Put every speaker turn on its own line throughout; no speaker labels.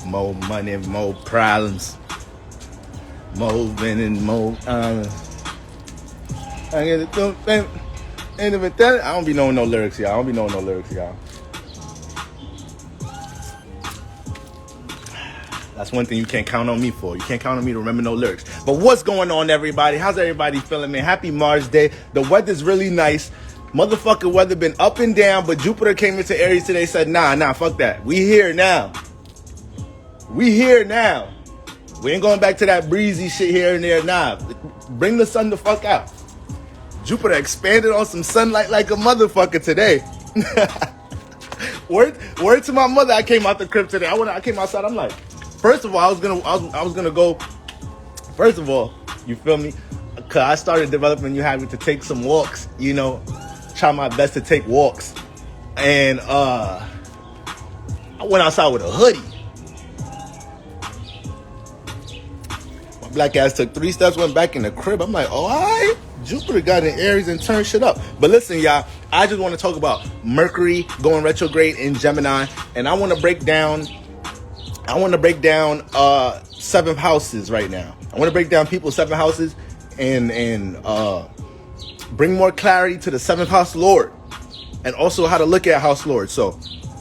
More money, more problems. More winning, more honors. I don't be knowing no lyrics, y'all. That's one thing you can't count on me for. You can't count on me to remember no lyrics. But what's going on, everybody? How's everybody feeling, man? Happy Mars Day. The weather's really nice. Motherfucking weather been up and down, but Jupiter came into Aries today, said, nah, fuck that. We here now. We ain't going back to that breezy shit here and there. Nah, bring the sun the fuck out. Jupiter expanded on some sunlight like a motherfucker today. Word to my mother. I came out the crib today. I came outside. I'm like, first of all, I was gonna go. First of all, you feel me? Cause I started developing new habit to take some walks. You know, try my best to take walks, and I went outside with a hoodie. My black ass took 3 steps, went back in the crib. I'm like, all right. Jupiter got in Aries and turned shit up. But listen, y'all, I just want to talk about Mercury going retrograde in Gemini, and I want to break down 7th houses right now. I want to break down people's 7th houses and bring more clarity to the 7th house lord, and also how to look at house lord. So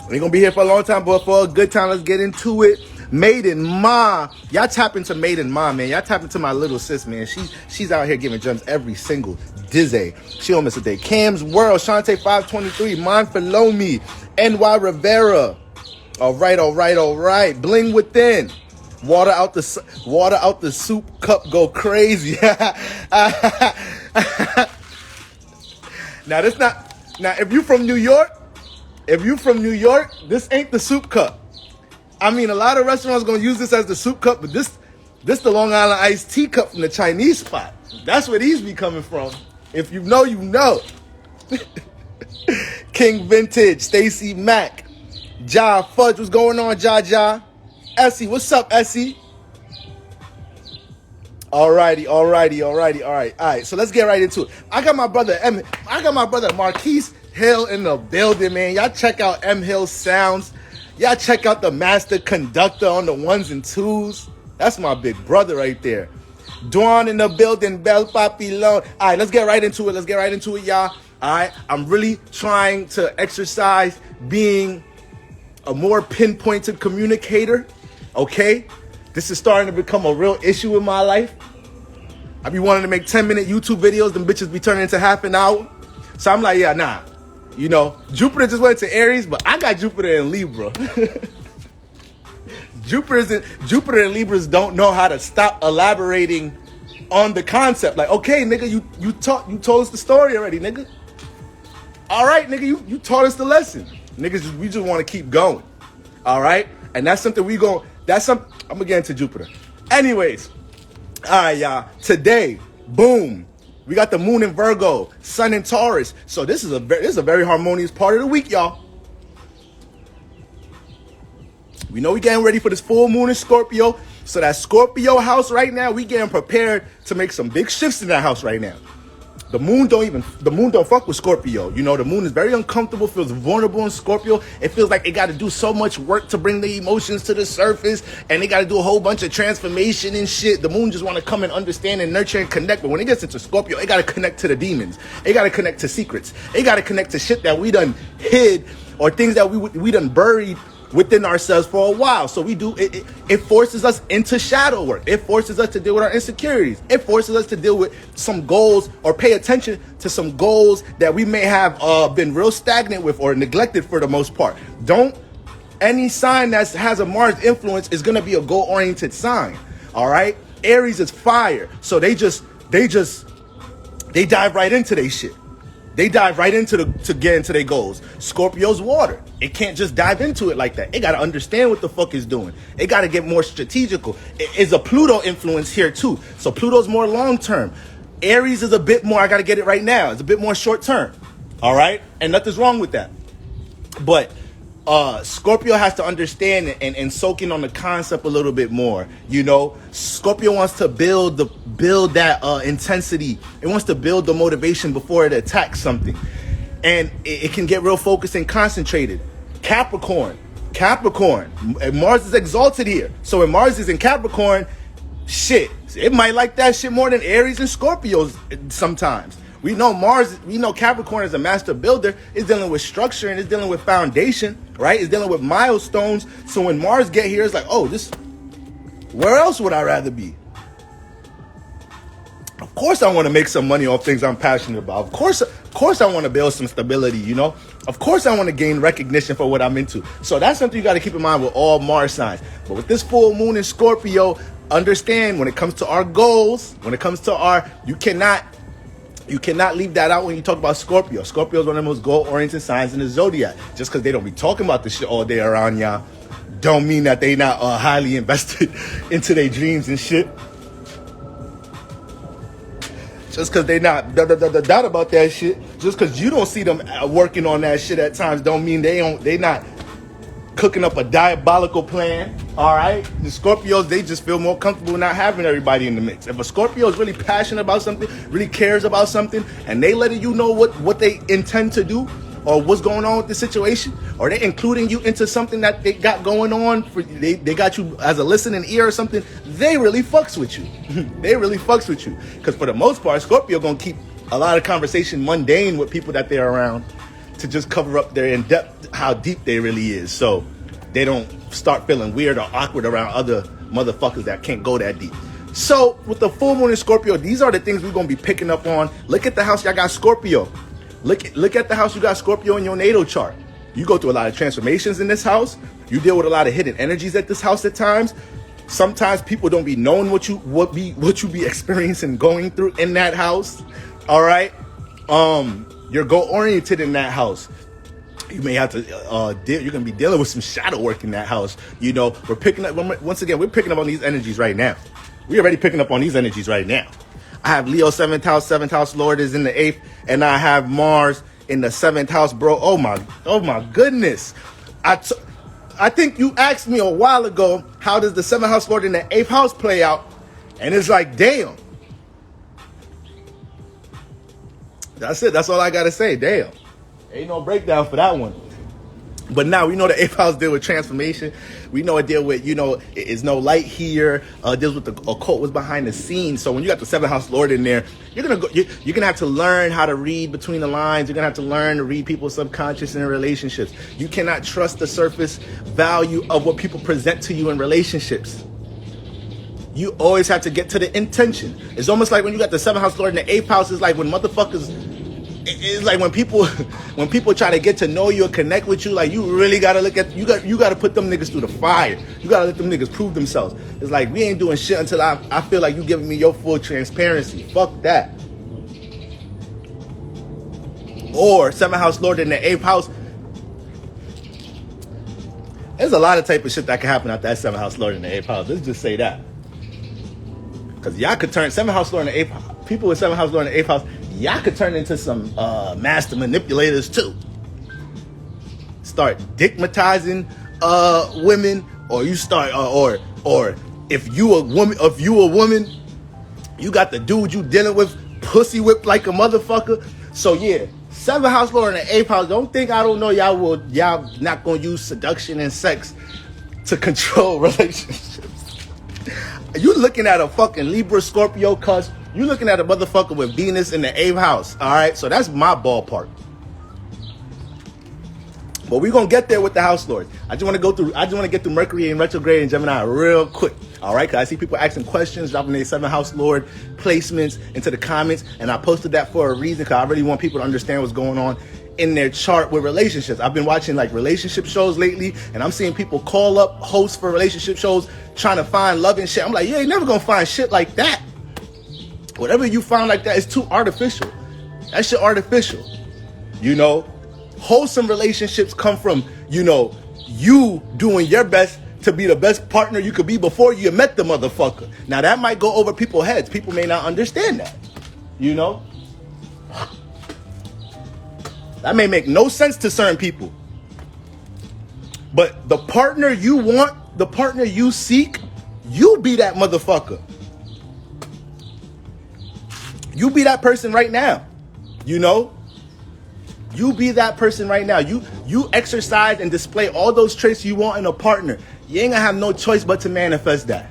we're gonna be here for a long time, but for a good time, let's get into it. Maiden Ma, y'all tap into Maiden Ma, man. Y'all tap into my little sis, man. She's out here giving gems every single dizzy. She don't miss a day. Cam's World, Shantae 523, Monfalomi, NY Rivera. All right. Bling Within. Water out the soup cup, go crazy. Now if you from New York, this ain't the soup cup. I mean, a lot of restaurants gonna use this as the soup cup, but this the Long Island iced tea cup from the Chinese spot. That's where these be coming from. If you know, you know. King Vintage, Stacy Mack, Ja Fudge, what's going on, Ja? Essie, what's up, Essie? Alrighty. All right, so let's get right into it. I got my brother Marquise Hill in the building, man. Y'all check out M Hill Sounds. Y'all check out the master conductor on the 1s and 2s. That's my big brother right there. Dawn in the building, Belle Papillon. All right, let's get right into it, y'all. All right, I'm really trying to exercise being a more pinpointed communicator, okay? This is starting to become a real issue in my life. I be wanting to make 10-minute YouTube videos. Them bitches be turning into half an hour. So I'm like, yeah, nah. You know, Jupiter just went to Aries, but I got Jupiter in Libra. Jupiter and Libras don't know how to stop elaborating on the concept. Like, okay, nigga, you told us the story already, nigga. All right, nigga, you taught us the lesson. Niggas, we just want to keep going. All right? And that's something I'm going to get into Jupiter. Anyways, all right, y'all. Today, boom. We got the moon in Virgo, sun in Taurus. So this is a very harmonious part of the week, y'all. We know we getting ready for this full moon in Scorpio. So that Scorpio house right now, we getting prepared to make some big shifts in that house right now. The moon don't fuck with Scorpio. You know, the moon is very uncomfortable, feels vulnerable in Scorpio. It feels like it got to do so much work to bring the emotions to the surface, and they got to do a whole bunch of transformation and shit. The moon just want to come and understand and nurture and connect. But when it gets into Scorpio, it got to connect to the demons. It got to connect to secrets. It got to connect to shit that we done hid, or things that we done buried within ourselves for a while. So it forces us into shadow work. It forces us to deal with our insecurities. It forces us to deal with some goals, or pay attention to some goals that we may have been real stagnant with or neglected for the most part. Any sign that has a Mars influence is going to be a goal-oriented sign. All right? Aries is fire. So they dive right into their shit. They dive right into to get into their goals. Scorpio's water. It can't just dive into it like that. It got to understand what the fuck it's doing. It got to get more strategical. It's a Pluto influence here too. So Pluto's more long-term. Aries is a bit more, I got to get it right now. It's a bit more short-term. All right? And nothing's wrong with that. But Scorpio has to understand and soak in on the concept a little bit more. You know, Scorpio wants to build that intensity. It wants to build the motivation before it attacks something. And it can get real focused and concentrated. Capricorn Capricorn. Mars is exalted here. So when Mars is in Capricorn, shit, it might like that shit more than Aries and Scorpios sometimes. We know Capricorn is a master builder. It's dealing with structure and it's dealing with foundation, right? It's dealing with milestones. So when Mars get here, it's like, oh, where else would I rather be? Of course I want to make some money off things I'm passionate about. Of course I want to build some stability, you know? Of course I want to gain recognition for what I'm into. So that's something you got to keep in mind with all Mars signs. But with this full moon in Scorpio, understand when it comes to our goals, when it comes to you cannot leave that out when you talk about Scorpio. Scorpio is one of the most goal-oriented signs in the zodiac. Just because they don't be talking about this shit all day around y'all, don't mean that they not highly invested into their dreams and shit. Just because they not doubt about that shit, just because you don't see them working on that shit at times, don't mean they not cooking up a diabolical plan. All right, the Scorpios, they just feel more comfortable not having everybody in the mix. If a Scorpio is really passionate about something, really cares about something, and they letting you know what they intend to do or what's going on with the situation, or they including you into something that they got going on, they got you as a listening ear or something, they really fucks with you. They really fucks with you. Because for the most part, Scorpio gonna keep a lot of conversation mundane with people that they're around to just cover up their in-depth, how deep they really is. So they don't start feeling weird or awkward around other motherfuckers that can't go that deep. So with the full moon in Scorpio, these are the things we're gonna be picking up on. Look at the house y'all got Scorpio. Look at the house you got Scorpio in your natal chart. You go through a lot of transformations in this house. You deal with a lot of hidden energies at this house at times. Sometimes people don't be knowing what you be experiencing going through in that house. All right. You're goal oriented in that house. You may have to you're gonna be dealing with some shadow work in that house. You know, we're picking up on these energies right now. We're already picking up on these energies right now. I have Leo 7th house Lord is in the 8th, and I have Mars in the 7th house, bro. Oh my goodness. I think you asked me a while ago, how does the 7th house Lord in the 8th house play out? And it's like, damn. That's it. That's all I gotta say. Damn. Ain't no breakdown for that one. But now we know the 8th house deal with transformation. We know it deal with, is no light here. Deals with the occult, was behind the scenes. So when you got the 7th house Lord in there, you're gonna have to learn how to read between the lines. You're gonna have to learn to read people's subconscious in relationships. You cannot trust the surface value of what people present to you in relationships. You always have to get to the intention. It's almost like when you got the 7th house Lord in the 8th house, it's like when motherfuckers. It's like when people try to get to know you or connect with you, like you really gotta you gotta put them niggas through the fire. You gotta let them niggas prove themselves. It's like we ain't doing shit until I feel like you giving me your full transparency. Fuck that. Or 7th house Lord in the 8th house. There's a lot of type of shit that can happen out that 7th house Lord in the 8th house. Let's just say that. Because y'all could turn 7th house Lord in the 8th house. People with 7th house Lord in the 8th house, y'all could turn into some master manipulators too. Start digmatizing women, or you start or if you a woman, you got the dude you dealing with pussy whipped like a motherfucker. So yeah, 7th house Lord in the 8th house. Don't think I don't know y'all not gonna use seduction and sex to control relationships. You looking at a fucking Libra Scorpio cusp. You looking at a motherfucker with Venus in the 8th house. All right, so that's my ballpark. But we're gonna get there with the house lords. I just want to get through Mercury and Retrograde and Gemini real quick. All right, because I see people asking questions, dropping their 7th house Lord placements into the comments, and I posted that for a reason, because I really want people to understand what's going on in their chart with relationships. I've been watching like relationship shows lately, and I'm seeing people call up hosts for relationship shows trying to find love and shit. I'm like, you ain't never gonna find shit like that. Whatever you find like that is too artificial. That shit artificial. Wholesome relationships come from, you doing your best to be the best partner you could be before you met the motherfucker. Now that might go over people's heads. People may not understand that. That may make no sense to certain people. But the partner you want, the partner you seek, you be that motherfucker. You be that person right now. You be that person right now. You exercise and display all those traits you want in a partner. You ain't gonna have no choice but to manifest that.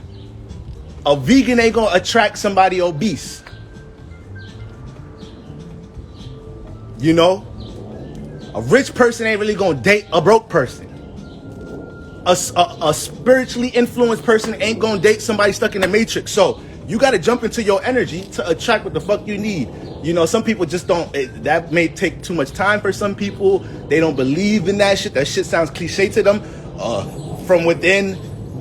A vegan ain't gonna attract somebody obese. You know? A rich person ain't really gonna date a broke person. A spiritually influenced person ain't gonna date somebody stuck in the matrix. So you gotta jump into your energy to attract what the fuck you need. You know, some people just don't, that may take too much time for some people. They don't believe in that shit. That shit sounds cliche to them. From within,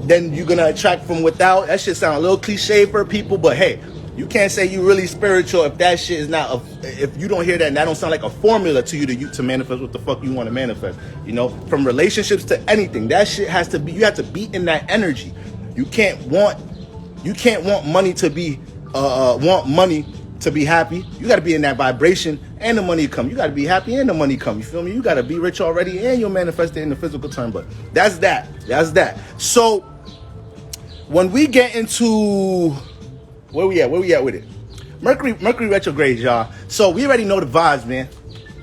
then you're gonna attract from without. That shit sounds a little cliche for people, but hey, you can't say you really spiritual if that shit is not, if you don't hear that and that don't sound like a formula to you to manifest what the fuck you want to manifest. You know, from relationships to anything, that shit has to be, you have to be in that energy. You can't want money to be, to be happy. You got to be in that vibration and the money come. You got to be happy and the money come. You feel me? You got to be rich already and you'll manifest it in the physical term. But that's that. So when we get into, where we at with it? Mercury Retrograde, y'all. So we already know the vibes, man.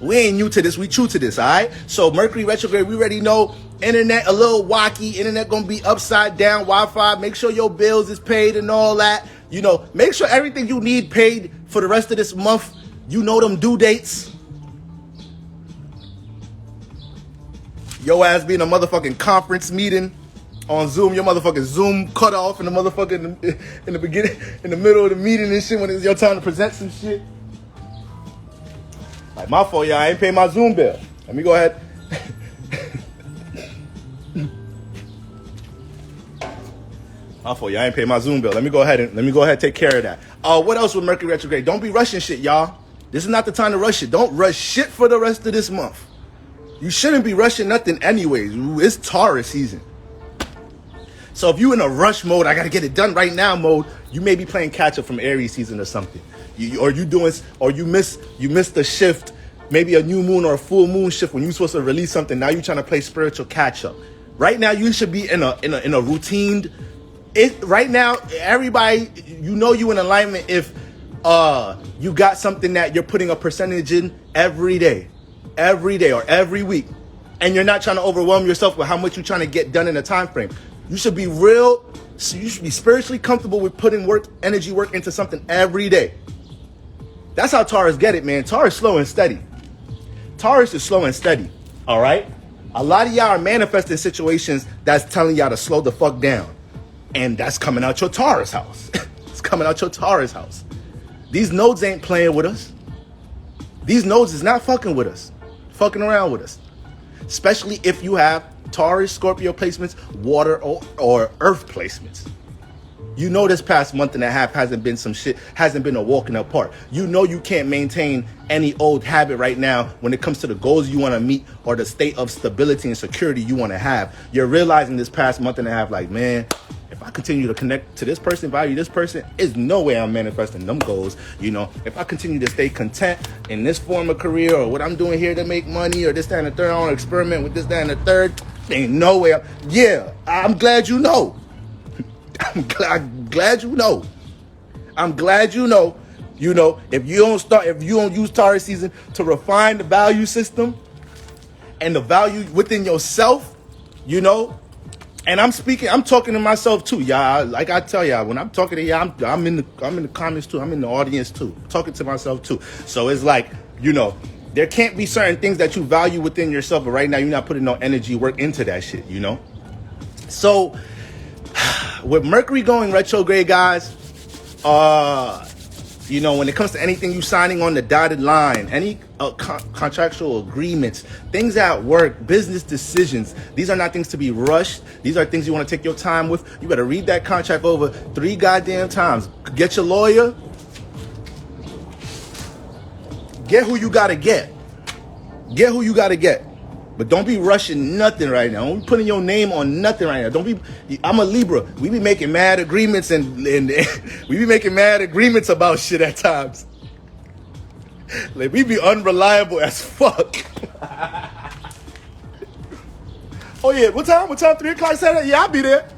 We ain't new to this. We true to this, all right? So Mercury Retrograde, we already know internet a little wacky. Internet going to be upside down. Wi-Fi. Make sure your bills is paid and all that. You know, make sure everything you need paid for the rest of this month. You know them due dates. Your ass be in a motherfucking conference meeting on Zoom. Your motherfucking Zoom cut off in the motherfucking in the beginning, in the middle of the meeting and shit when it's your time to present some shit. Like, my fault, y'all. I ain't pay my Zoom bill. Let me go ahead. My fault, y'all. I ain't pay my Zoom bill. Let me go ahead and take care of that. What else with Mercury Retrograde? Don't be rushing shit, y'all. This is not the time to rush it. Don't rush shit for the rest of this month. You shouldn't be rushing nothing anyways. It's Taurus season. So if you in a rush mode, I gotta get it done right now mode, you may be playing catch up from Aries season or something. You miss the shift, maybe a new moon or a full moon shift when you're supposed to release something. Now you're trying to play spiritual catch up. Right now you should be in a routine. Right now, everybody, you know you in alignment if you got something that you're putting a percentage in every day or every week, and you're not trying to overwhelm yourself with how much you're trying to get done in a time frame. You should be spiritually comfortable with putting energy work into something every day. That's how Taurus get it, man. Taurus slow and steady. Taurus is slow and steady, all right? A lot of y'all are manifesting situations that's telling y'all to slow the fuck down. And that's coming out your Taurus house. It's coming out your Taurus house. These nodes ain't playing with us. These nodes is not fucking with us. Fucking around with us. Especially if you have Taurus, Scorpio placements, water or earth placements. You know this past month and a half hasn't been a walk in the park. You know you can't maintain any old habit right now when it comes to the goals you want to meet or the state of stability and security you want to have. You're realizing this past month and a half, like, man, if I continue to connect to this person, value this person, there's no way I'm manifesting them goals. You know, if I continue to stay content in this form of career or what I'm doing here to make money or this, that, and the third, I want to experiment with this, that, and the third, ain't no way. I'm glad you know. I'm glad you know. I'm glad you know. You know, if you don't use Taurus season to refine the value system and the value within yourself, you know, and I'm talking to myself too, y'all. Like I tell y'all, when I'm talking to y'all, I'm in the comments too. I'm in the audience too, talking to myself too. So it's like, you know, there can't be certain things that you value within yourself, but right now you're not putting no energy work into that shit, you know. So with Mercury going retrograde, guys, you know, when it comes to anything you signing on the dotted line, any contractual agreements, things at work, business decisions, these are not things to be rushed. These are things you want to take your time with. You better read that contract over 3 goddamn times. Get your lawyer. Get who you got to get. Get who you got to get. But don't be rushing nothing right now. Don't be putting your name on nothing right now. I'm a Libra. We be making mad agreements and we be making mad agreements about shit at times. Like, we be unreliable as fuck. Oh yeah, what time? 3 o'clock Saturday? Yeah, I'll be there.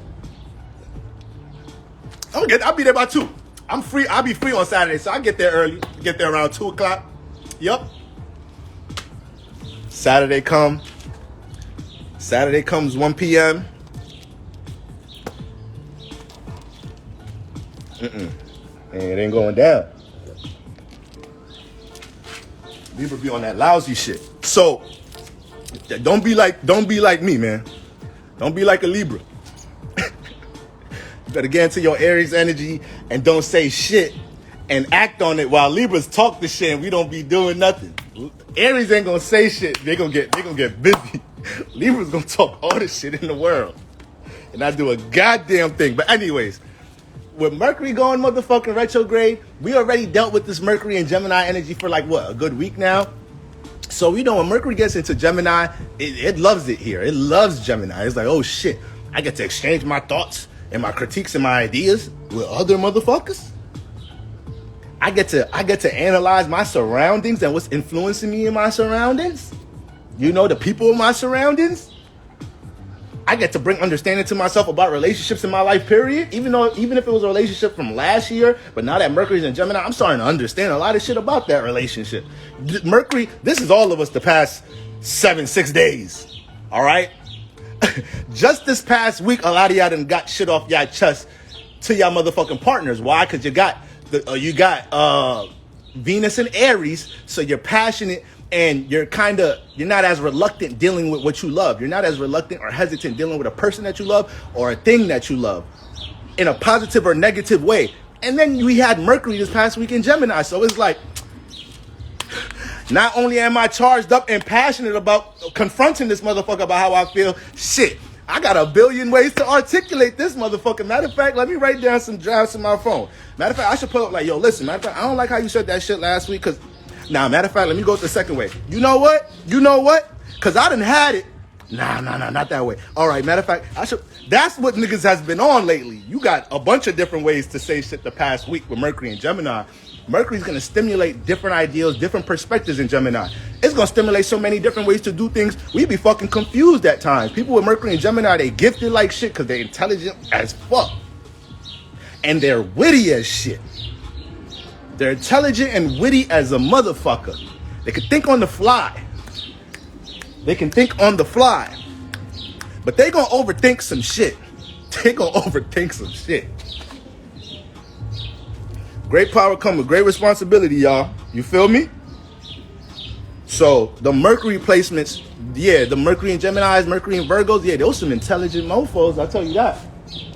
I'll be there by 2. I'm free. I'll be free on Saturday, so I get there early. Get there around 2 o'clock. Yup. Saturday comes 1 p.m. And it ain't going down. Libra be on that lousy shit. So don't be like me, man. Don't be like a Libra. You better get into your Aries energy and don't say shit and act on it while Libras talk the shit and we don't be doing nothing. Aries ain't gonna say shit. They gonna get busy. Libras gonna talk all the shit in the world and not do a goddamn thing. But anyways, with Mercury going motherfucking retrograde, we already dealt with this Mercury and Gemini energy for like what, a good week now. So when Mercury gets into Gemini, it loves it here. It loves Gemini. It's like, oh shit, I get to exchange my thoughts and my critiques and my ideas with other motherfuckers. I get to analyze my surroundings and what's influencing me in my surroundings. The people in my surroundings. I get to bring understanding to myself about relationships in my life, period. Even if it was a relationship from last year, but now that Mercury's in Gemini, I'm starting to understand a lot of shit about that relationship. Mercury, this is all of us the past 6 days. All right? Just this past week, a lot of y'all done got shit off y'all chest to y'all motherfucking partners. Why? Because you got Venus in Aries, so you're passionate. And you're not as reluctant dealing with what you love. You're not as reluctant or hesitant dealing with a person that you love or a thing that you love in a positive or negative way. And then we had Mercury this past week in Gemini. So it's like, not only am I charged up and passionate about confronting this motherfucker about how I feel, shit, I got a billion ways to articulate this motherfucker. Matter of fact, let me write down some drafts in my phone. Matter of fact, I should pull up like, yo, listen, matter of fact, I don't like how you said that shit last week because... Now, matter of fact, let me go the second way. You know what? Because I done had it. Nah, not that way. All right, matter of fact, that's what niggas has been on lately. You got a bunch of different ways to say shit the past week with Mercury and Gemini. Mercury's going to stimulate different ideals, different perspectives in Gemini. It's going to stimulate so many different ways to do things. We be fucking confused at times. People with Mercury and Gemini, they gifted like shit because they're intelligent as fuck. And they're witty as shit. They're intelligent and witty as a motherfucker. They can think on the fly. But they gonna overthink some shit. Great power comes with great responsibility, y'all. You feel me? So the Mercury placements, the Mercury and Geminis, Mercury and Virgos, those some intelligent mofos, I'll tell you that.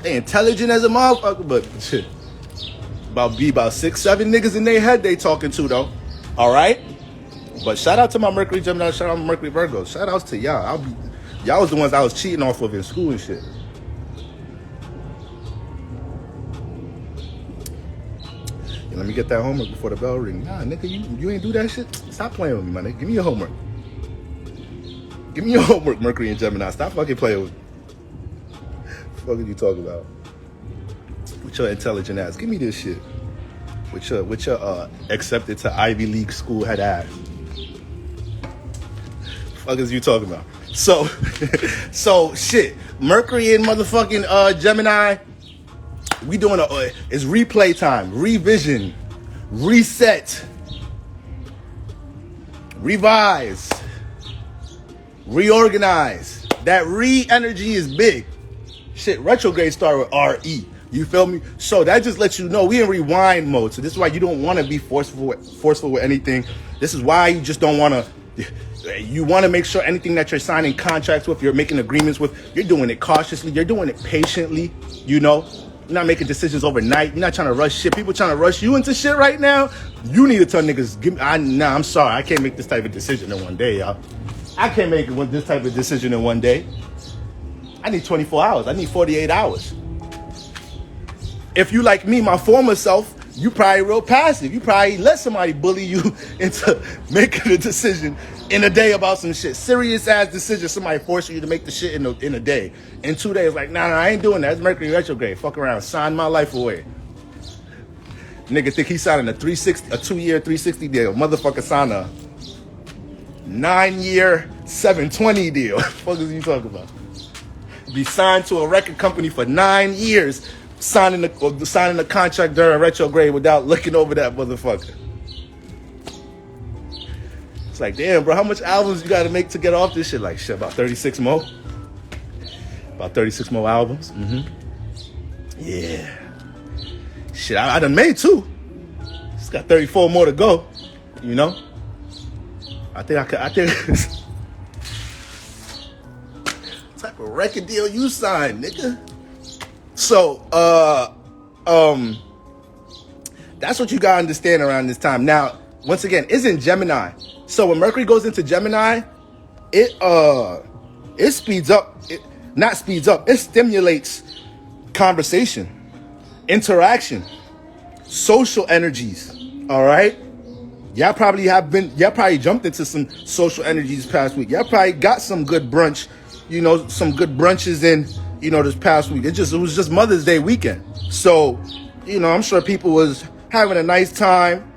They intelligent as a motherfucker, but shit. About 6, 7 niggas in their head they talking to though. All right? But shout out to my Mercury Gemini, shout out to my Mercury Virgo. Shout outs to y'all. Y'all was the ones I was cheating off of in school and shit. Let me get that homework before the bell ring. Nah, nigga, you ain't do that shit. Stop playing with me, my nigga. Give me your homework. Give me your homework, Mercury and Gemini. Stop fucking playing with me. What the fuck are you talking about? With your intelligent ass. Give me this shit. With your accepted to Ivy League school head ass. Fuck is you talking about? So shit. Mercury and motherfucking Gemini. We doing it's replay time, revision, reset, revise, reorganize. That re-energy is big. Shit, retrograde start with R-E. You feel me? So that just lets you know we in rewind mode. So this is why you don't want to be forceful with anything. This is why you just don't want to. You want to make sure anything that you're signing contracts with, you're making agreements with, you're doing it cautiously, you're doing it patiently. You know, you're not making decisions overnight. You're not trying to rush shit. People trying to rush you into shit right now. You need to tell niggas, I'm sorry, I can't make this type of decision in one day, y'all. I can't make this type of decision in one day. I need 24 hours. I need 48 hours. If you like me, my former self, you probably real passive. You probably let somebody bully you into making a decision in a day about some shit. Serious ass decision. Somebody forcing you to make the shit in a day. In 2 days, like, nah, I ain't doing that. It's Mercury retrograde. Fuck around. Sign my life away. Nigga think he's signing a 2-year 360 deal. Motherfucker sign a 9-year 720 deal. Fuck is you talking about? Be signed to a record company for 9 years. Signing the contract during retrograde without looking over that motherfucker. It's like, damn, bro, how much albums you got to make to get off this shit? Like, shit, about 36 more. About 36 more albums. Yeah. Shit, I done made 2. Just got 34 more to go. You know? I think what type of record deal you signed, nigga? So, that's what you gotta understand around this time. Now, once again, it's in Gemini. So when Mercury goes into Gemini, it speeds up. It stimulates conversation, interaction, social energies. All right. Y'all probably jumped into some social energies this past week. Y'all probably got some good brunch, some good brunches in, this past week. It was just Mother's Day weekend. So, I'm sure people was having a nice time,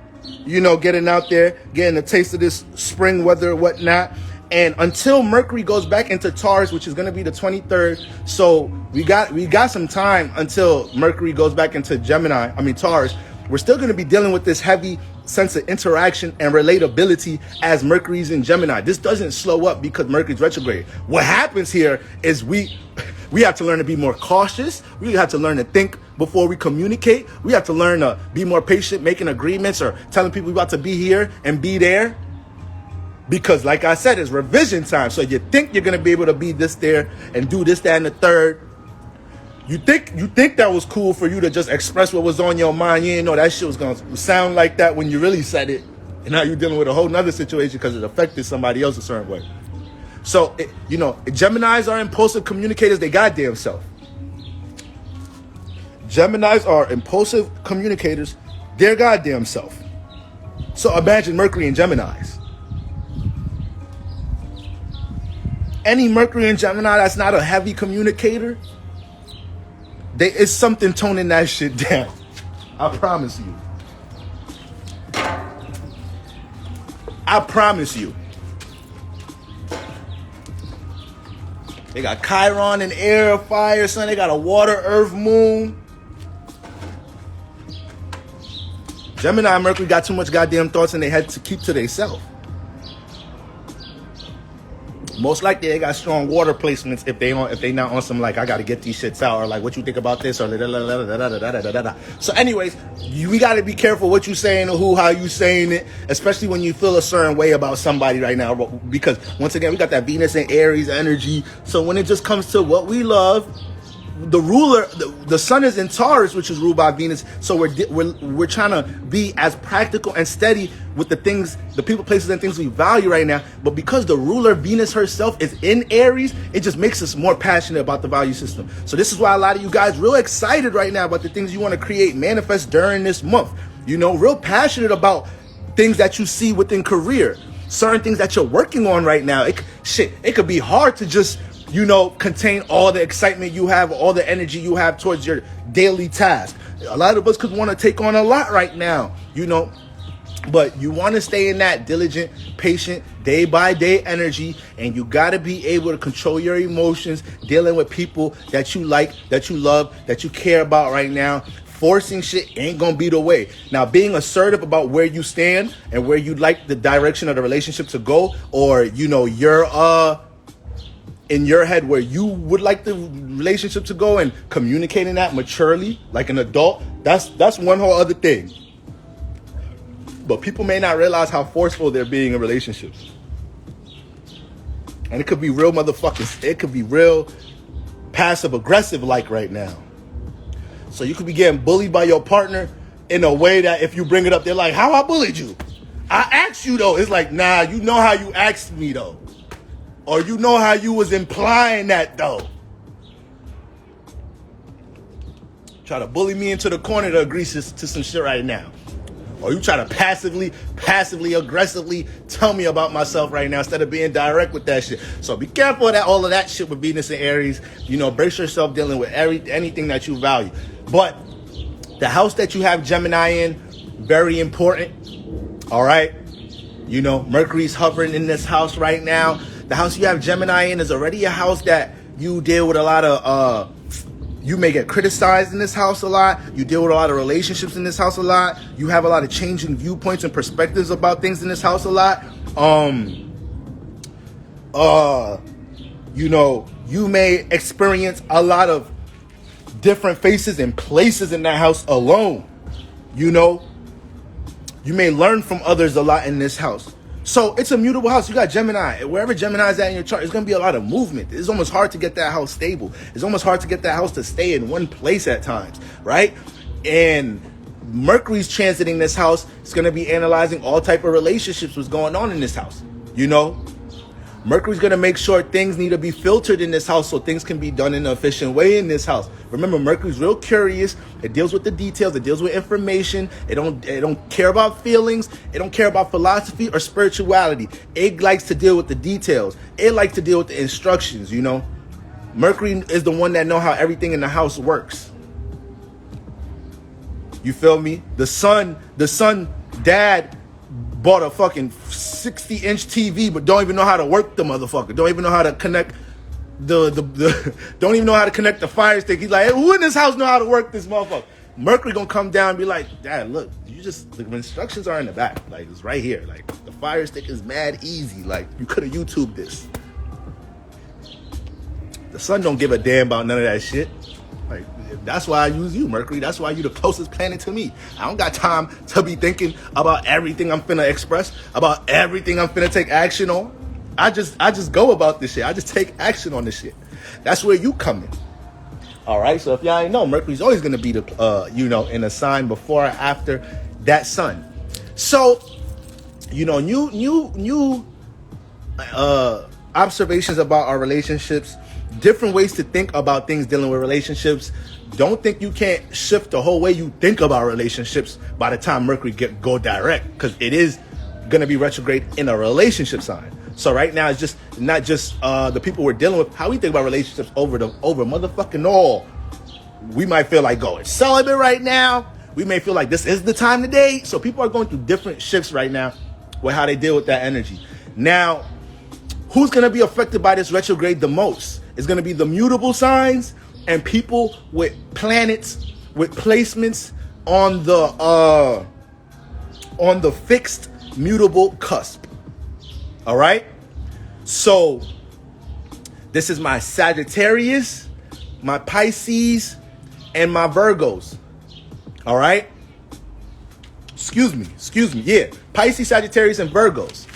getting out there, getting a taste of this spring weather and whatnot. And until Mercury goes back into Taurus, which is going to be the 23rd. So we got some time until Mercury goes back into Taurus. We're still going to be dealing with this heavy sense of interaction and relatability as Mercury's in Gemini. This doesn't slow up because Mercury's retrograde. What happens here is we have to learn to be more cautious. We have to learn to think before we communicate. We have to learn to be more patient, making agreements or telling people we're about to be here and be there. Because like I said, it's revision time. So you think you're going to be able to be this, there, and do this, that, and the third. You think that was cool for you to just express what was on your mind. You didn't know that shit was going to sound like that when you really said it. And now you're dealing with a whole nother situation because it affected somebody else a certain way. So, Geminis are impulsive communicators, they goddamn self. Geminis are impulsive communicators, their goddamn self. So imagine Mercury and Geminis. Any Mercury and Gemini that's not a heavy communicator, there is something toning that shit down. I promise you. I promise you. They got Chiron and air, fire, sun. They got a water, earth, moon. Gemini and Mercury got too much goddamn thoughts in their head to keep to themselves. Most likely they got strong water placements if they not on some like I gotta get these shits out or like what you think about this or So anyways, we gotta be careful what you saying or how you saying it, especially when you feel a certain way about somebody right now. Because once again, we got that Venus and Aries energy. So when it just comes to what we love, the ruler, the sun is in Taurus, which is ruled by Venus. So we're trying to be as practical and steady with the things, the people, places, and things we value right now. But because the ruler Venus herself is in Aries, it just makes us more passionate about the value system. So this is why a lot of you guys real excited right now about the things you want to create, manifest during this month. Real passionate about things that you see within career, certain things that you're working on right now. It could be hard to just contain all the excitement you have, all the energy you have towards your daily task. A lot of us could want to take on a lot right now, but you want to stay in that diligent, patient, day by day energy, and you got to be able to control your emotions, dealing with people that you like, that you love, that you care about right now. Forcing shit ain't gonna be the way. Now, being assertive about where you stand and where you'd like the direction of the relationship to go, or you're in your head where you would like the relationship to go and communicating that maturely like an adult, that's one whole other thing. But people may not realize how forceful they're being in relationships. And it could be real motherfuckers. It could be real passive aggressive like right now. So you could be getting bullied by your partner in a way that if you bring it up, they're like, how I bullied you? I asked you though. It's like, nah, you know how you asked me though. Or you know how you was implying that though. Try to bully me into the corner to agree to some shit right now. Or you try to passively, aggressively tell me about myself right now instead of being direct with that shit. So be careful of that, all of that shit with Venus and Aries. Brace yourself dealing with anything that you value. But the house that you have Gemini in, very important. All right. Mercury's hovering in this house right now. The house you have Gemini in is already a house that you deal with a lot of You may get criticized in this house a lot. You deal with a lot of relationships in this house a lot. You have a lot of changing viewpoints and perspectives about things in this house a lot. You may experience a lot of different faces and places in that house alone. You may learn from others a lot in this house. So it's a mutable house. You got Gemini. Wherever Gemini's at in your chart, it's going to be a lot of movement. It's almost hard to get that house stable. It's almost hard to get that house to stay in one place at times, right? And Mercury's transiting this house. It's going to be analyzing all type of relationships, what's going on in this house. Mercury's going to make sure things need to be filtered in this house so things can be done in an efficient way in this house. Remember, Mercury's real curious. It deals with the details. It deals with information. It don't care about feelings. It don't care about philosophy or spirituality. It likes to deal with the details. It likes to deal with the instructions, Mercury is the one that know how everything in the house works. You feel me? The son, dad bought a fucking 60-inch TV, but don't even know how to work the motherfucker. Don't even know how to connect don't even know how to connect the fire stick. He's like, hey, who in this house know how to work this motherfucker? Mercury gonna come down and be like, Dad, look, the instructions are in the back. Like, it's right here. Like, the fire stick is mad easy. Like, you could have YouTubed this. The sun don't give a damn about none of that shit. Like, that's why I use you, Mercury. That's why you the closest planet to me. I don't got time to be thinking about everything I'm finna express, about everything I'm finna take action on. I just go about this shit. I just take action on this shit. That's where you come in. All right. So if y'all ain't know, Mercury's always gonna be in a sign before or after that sun. So, new observations about our relationships. Different ways to think about things dealing with relationships. Don't think you can't shift the whole way you think about relationships by the time Mercury go direct, because it is going to be retrograde in a relationship sign. So right now it's just not just the people we're dealing with, how we think about relationships over motherfucking all. We might feel like going celibate right now. We may feel like this is the time to date. So people are going through different shifts right now with how they deal with that energy. Now, who's going to be affected by this retrograde the most? It's going to be the mutable signs and people with planets, with placements on the fixed mutable cusp. All right? So this is my Sagittarius, my Pisces, and my Virgos. All right? Excuse me. Yeah. Pisces, Sagittarius, and Virgos.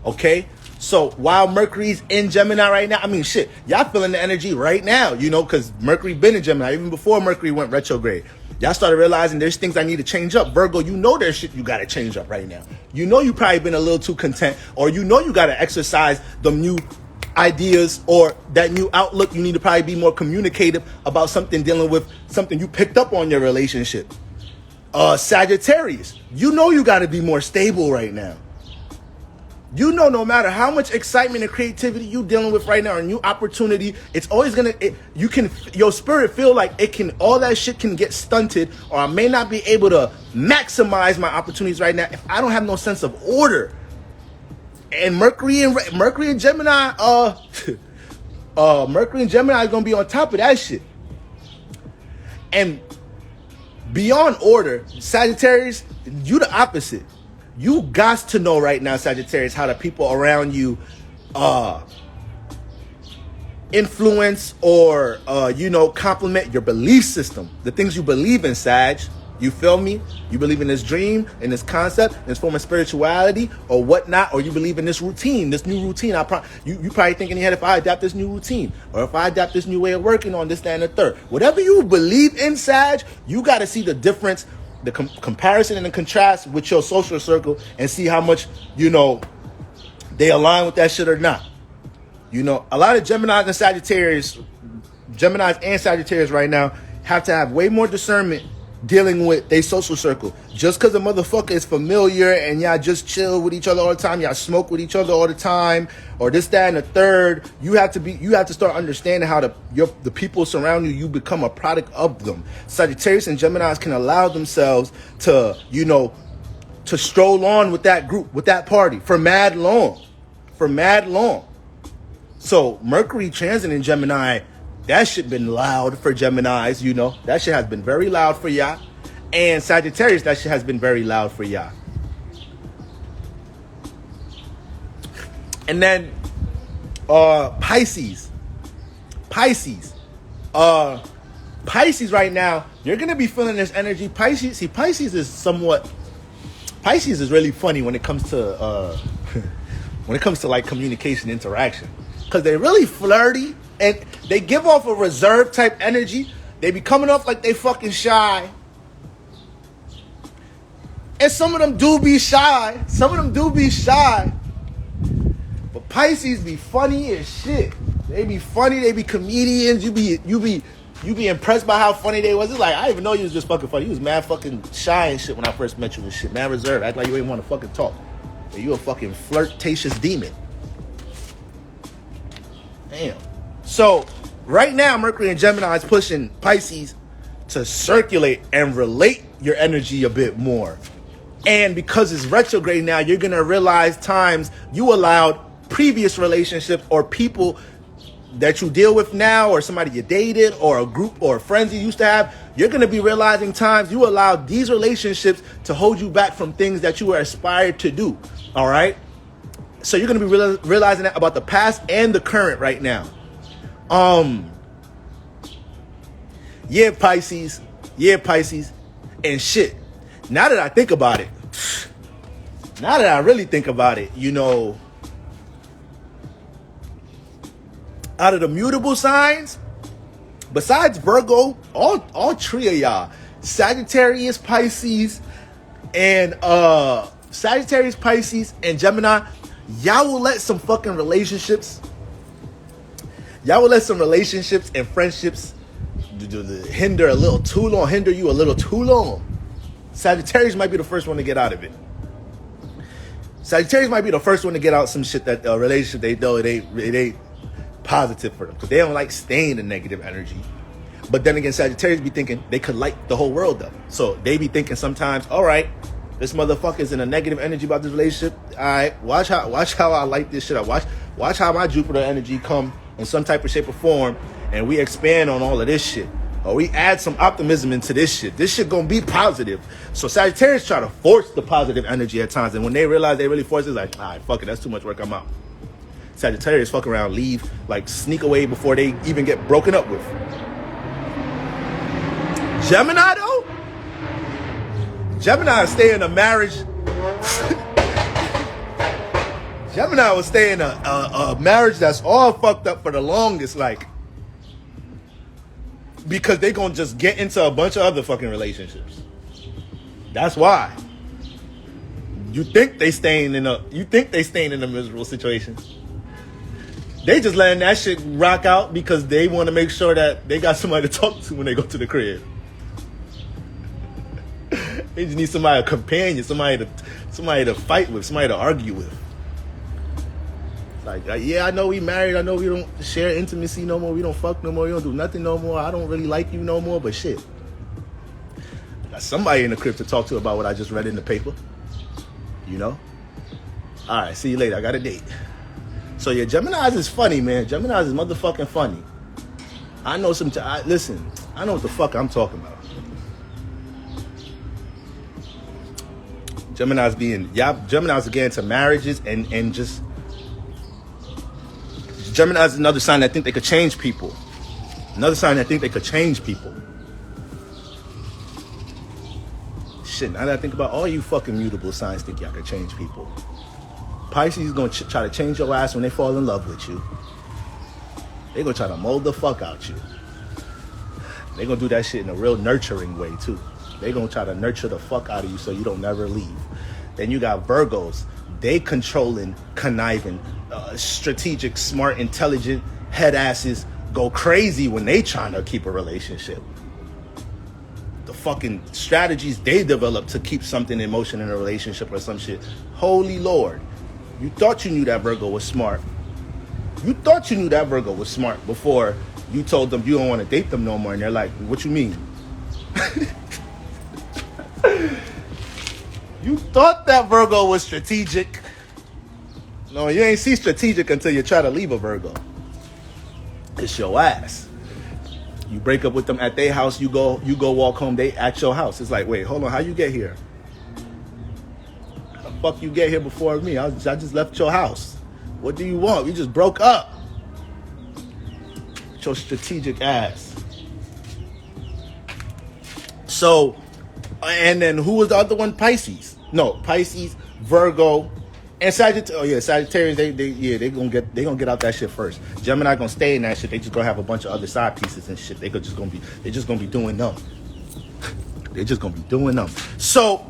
Okay? So while Mercury's in Gemini right now, I mean, shit, y'all feeling the energy right now, because Mercury been in Gemini. Even before Mercury went retrograde, y'all started realizing there's things I need to change up. Virgo, there's shit you got to change up right now. You probably been a little too content, or you got to exercise the new ideas or that new outlook. You need to probably be more communicative about something dealing with something you picked up on your relationship. Sagittarius, you got to be more stable right now. No matter how much excitement and creativity you dealing with right now, a new opportunity, it's always your spirit feel like all that shit can get stunted, or I may not be able to maximize my opportunities right now if I don't have no sense of order. And Mercury and Gemini, Mercury and Gemini is gonna be on top of that shit. And beyond order, Sagittarius, you the opposite. You got to know right now, Sagittarius, how the people around you influence or, complement your belief system. The things you believe in, Sag. You feel me? You believe in this dream, in this concept, in this form of spirituality or whatnot, or you believe in this routine, this new routine. You probably thinking in your head, if I adapt this new routine, or if I adapt this new way of working on this, that, and the third. Whatever you believe in, Sag, you got to see the difference, the comparison and the contrast with your social circle and see how much, they align with that shit or not. A lot of Geminis and Sagittarius right now have to have way more discernment dealing with their social circle. Just because a motherfucker is familiar and y'all just chill with each other all the time, y'all smoke with each other all the time, or this, that, and the third, you have to start understanding how the people surrounding you become a product of them. Sagittarius and Geminis can allow themselves to, to stroll on with that group, with that party for mad long. So Mercury transit in Gemini That shit been loud for Geminis, you know. That shit has been very loud for y'all. And Sagittarius, that shit has been very loud for y'all. And then Pisces. Pisces right now, you're gonna be feeling this energy. Pisces is really funny when it comes to like communication interaction, because they're really flirty and they give off a reserved type energy. They be coming off like they fucking shy, and some of them do be shy. But Pisces be funny as shit. They be funny. They be comedians. You be impressed by how funny they was. It's like, I didn't even know you was just fucking funny. You was mad fucking shy and shit when I first met you and shit. Mad reserved. Act like you ain't want to fucking talk. And you a fucking flirtatious demon. Damn. So, right now, Mercury and Gemini is pushing Pisces to circulate and relate your energy a bit more. And because it's retrograde now, you're going to realize times you allowed previous relationships or people that you deal with now, or somebody you dated, or a group or friends you used to have, you're going to be realizing times you allowed these relationships to hold you back from things that you were aspired to do. All right. So you're going to be realizing that about the past and the current right now. Yeah, Pisces. And shit. Now that I think about it, now that I really think about it, you know, out of the mutable signs, besides Virgo, all three of y'all, Sagittarius, Pisces, and Gemini, y'all will let some fucking relationships, and friendships hinder you a little too long. Sagittarius might be the first one to get out of it. Sagittarius might be the first one to get out some shit that relationship they know it ain't positive for them, because they don't like staying in negative energy. But then again, Sagittarius be thinking they could light the whole world up. So they be thinking sometimes, all right, this motherfucker's in a negative energy about this relationship. All right, watch how I light this shit up. Watch how my Jupiter energy come in some type of shape or form, and we expand on all of this shit. Or we add some optimism into this shit. This shit gonna be positive. So Sagittarius try to force the positive energy at times, and when they realize they really force it, it's like, all right, fuck it, that's too much work, I'm out. Sagittarius fuck around, leave, like sneak away before they even get broken up with. Gemini though? Gemini will stay in a marriage. Gemini will stay in a marriage that's all fucked up for the longest, like, because they gonna just get into a bunch of other fucking relationships. That's why. You think they staying in a miserable situation. They just letting that shit rock out because they want to make sure that they got somebody to talk to when they go to the crib. They just need somebody, a companion, somebody to fight with, somebody to argue with. Like, yeah, I know we married. I know we don't share intimacy no more. We don't fuck no more. We don't do nothing no more. I don't really like you no more, but shit. I got somebody in the crib to talk to about what I just read in the paper. You know? All right, see you later. I got a date. So yeah, Geminis is funny, man. Geminis is motherfucking funny. I know listen, I know what the fuck I'm talking about. Geminis are getting to marriages and just... Gemini is another sign that think they could change people. Shit, now that I think about all you fucking mutable signs think y'all could change people. Pisces is going to try to change your ass when they fall in love with you. They're going to try to mold the fuck out you. They're going to do that shit in a real nurturing way, too. They're going to try to nurture the fuck out of you so you don't never leave. Then you got Virgos. They controlling, conniving, strategic, smart, intelligent head asses go crazy when they trying to keep a relationship. The fucking strategies they develop to keep something in motion in a relationship or some shit. Holy Lord. You thought you knew that Virgo was smart. Before you told them you don't want to date them no more. And they're like, what you mean? You thought that Virgo was strategic. No, you ain't see strategic until you try to leave a Virgo. It's your ass. You break up with them at their house, you go walk home, they at your house. It's like, wait, hold on, how you get here? How the fuck you get here before me? I just left your house. What do you want? We just broke up. Your strategic ass. So, and then who was the other one? Pisces. No, Pisces, Virgo, and Sagittarius. Oh yeah, Sagittarius. They gonna get out that shit first. Gemini gonna stay in that shit. They just gonna have a bunch of other side pieces and shit. They just gonna be doing them. They're just gonna be doing them. So,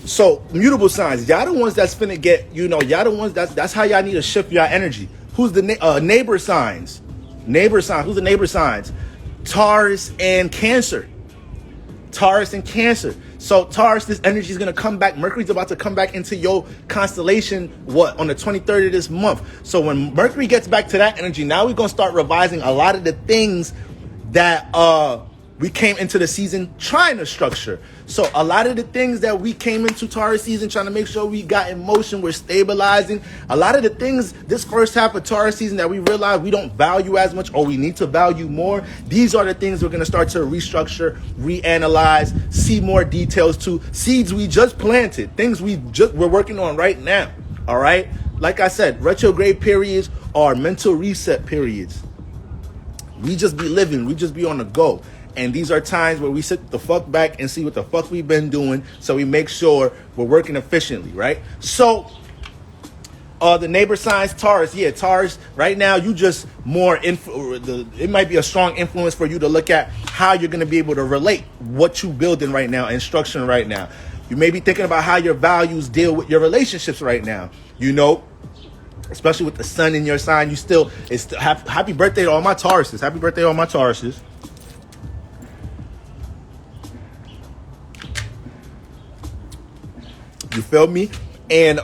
so mutable signs. Y'all the ones that's finna get. Y'all the ones that's how y'all need to shift your energy. Who's the neighbor signs? Who's the neighbor signs? Taurus and Cancer. Taurus and Cancer. So Taurus, this energy is going to come back. Mercury's about to come back into your constellation, on the 23rd of this month. So when Mercury gets back to that energy, now we're going to start revising a lot of the things that we came into the season trying to structure. So a lot of the things that we came into Taurus season trying to make sure we got in motion, we're stabilizing. A lot of the things this first half of Taurus season that we realize we don't value as much or we need to value more. These are the things we're going to start to restructure, reanalyze, see more details to. Seeds we just planted, things we're working on right now. All right. Like I said, retrograde periods are mental reset periods. We just be living. We just be on the go. And these are times where we sit the fuck back and see what the fuck we've been doing, so we make sure we're working efficiently, right? So, the neighbor signs, Taurus. Yeah, Taurus, right now, you just more, it might be a strong influence for you to look at how you're going to be able to relate what you're building right now and structuring right now. You may be thinking about how your values deal with your relationships right now, especially with the sun in your sign. Happy birthday to all my Tauruses. Happy birthday to all my Tauruses. You feel me? And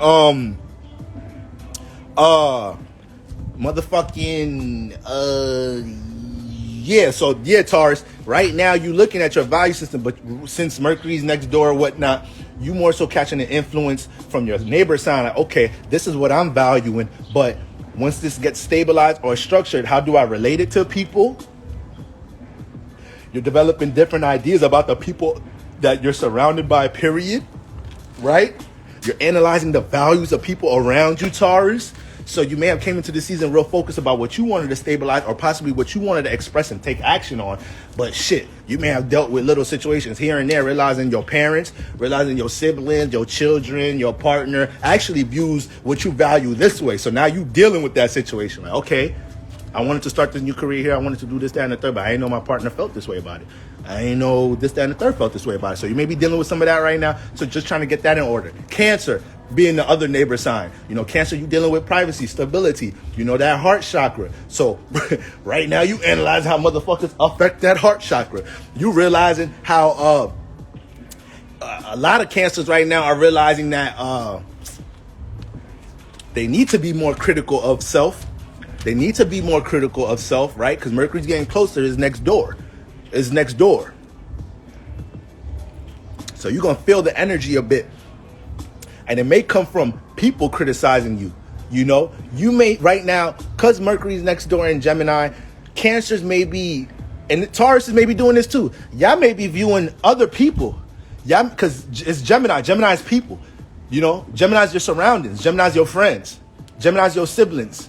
Taurus, right now you looking at your value system, but since Mercury's next door or whatnot, you more so catching the influence from your neighbor sign. Like, okay, this is what I'm valuing, but once this gets stabilized or structured, how do I relate it to people? You're developing different ideas about the people that you're surrounded by, period. Right? You're analyzing the values of people around you, Taurus. So you may have came into the season real focused about what you wanted to stabilize or possibly what you wanted to express and take action on. But shit, you may have dealt with little situations here and there, realizing your parents, realizing your siblings, your children, your partner actually views what you value this way. So now you dealing with that situation. Like, okay, I wanted to start this new career here. I wanted to do this, that, and the third, but I didn't know my partner felt this way about it. I ain't know this, that, and the third felt this way about it. So you may be dealing with some of that right now. So just trying to get that in order. Cancer, being the other neighbor sign. Cancer, you dealing with privacy, stability. That heart chakra. So right now you analyze how motherfuckers affect that heart chakra. You realizing how a lot of Cancers right now are realizing that they need to be more critical of self. They need to be more critical of self, right? Because Mercury's getting closer, is next door. So you're going to feel the energy a bit. And it may come from people criticizing you. You may right now, because Mercury's next door in Gemini, Cancers may be, and Tauruses may be doing this too. Y'all may be viewing other people. Yeah, because it's Gemini. Gemini's people. Gemini's your surroundings. Gemini's your friends. Gemini's your siblings.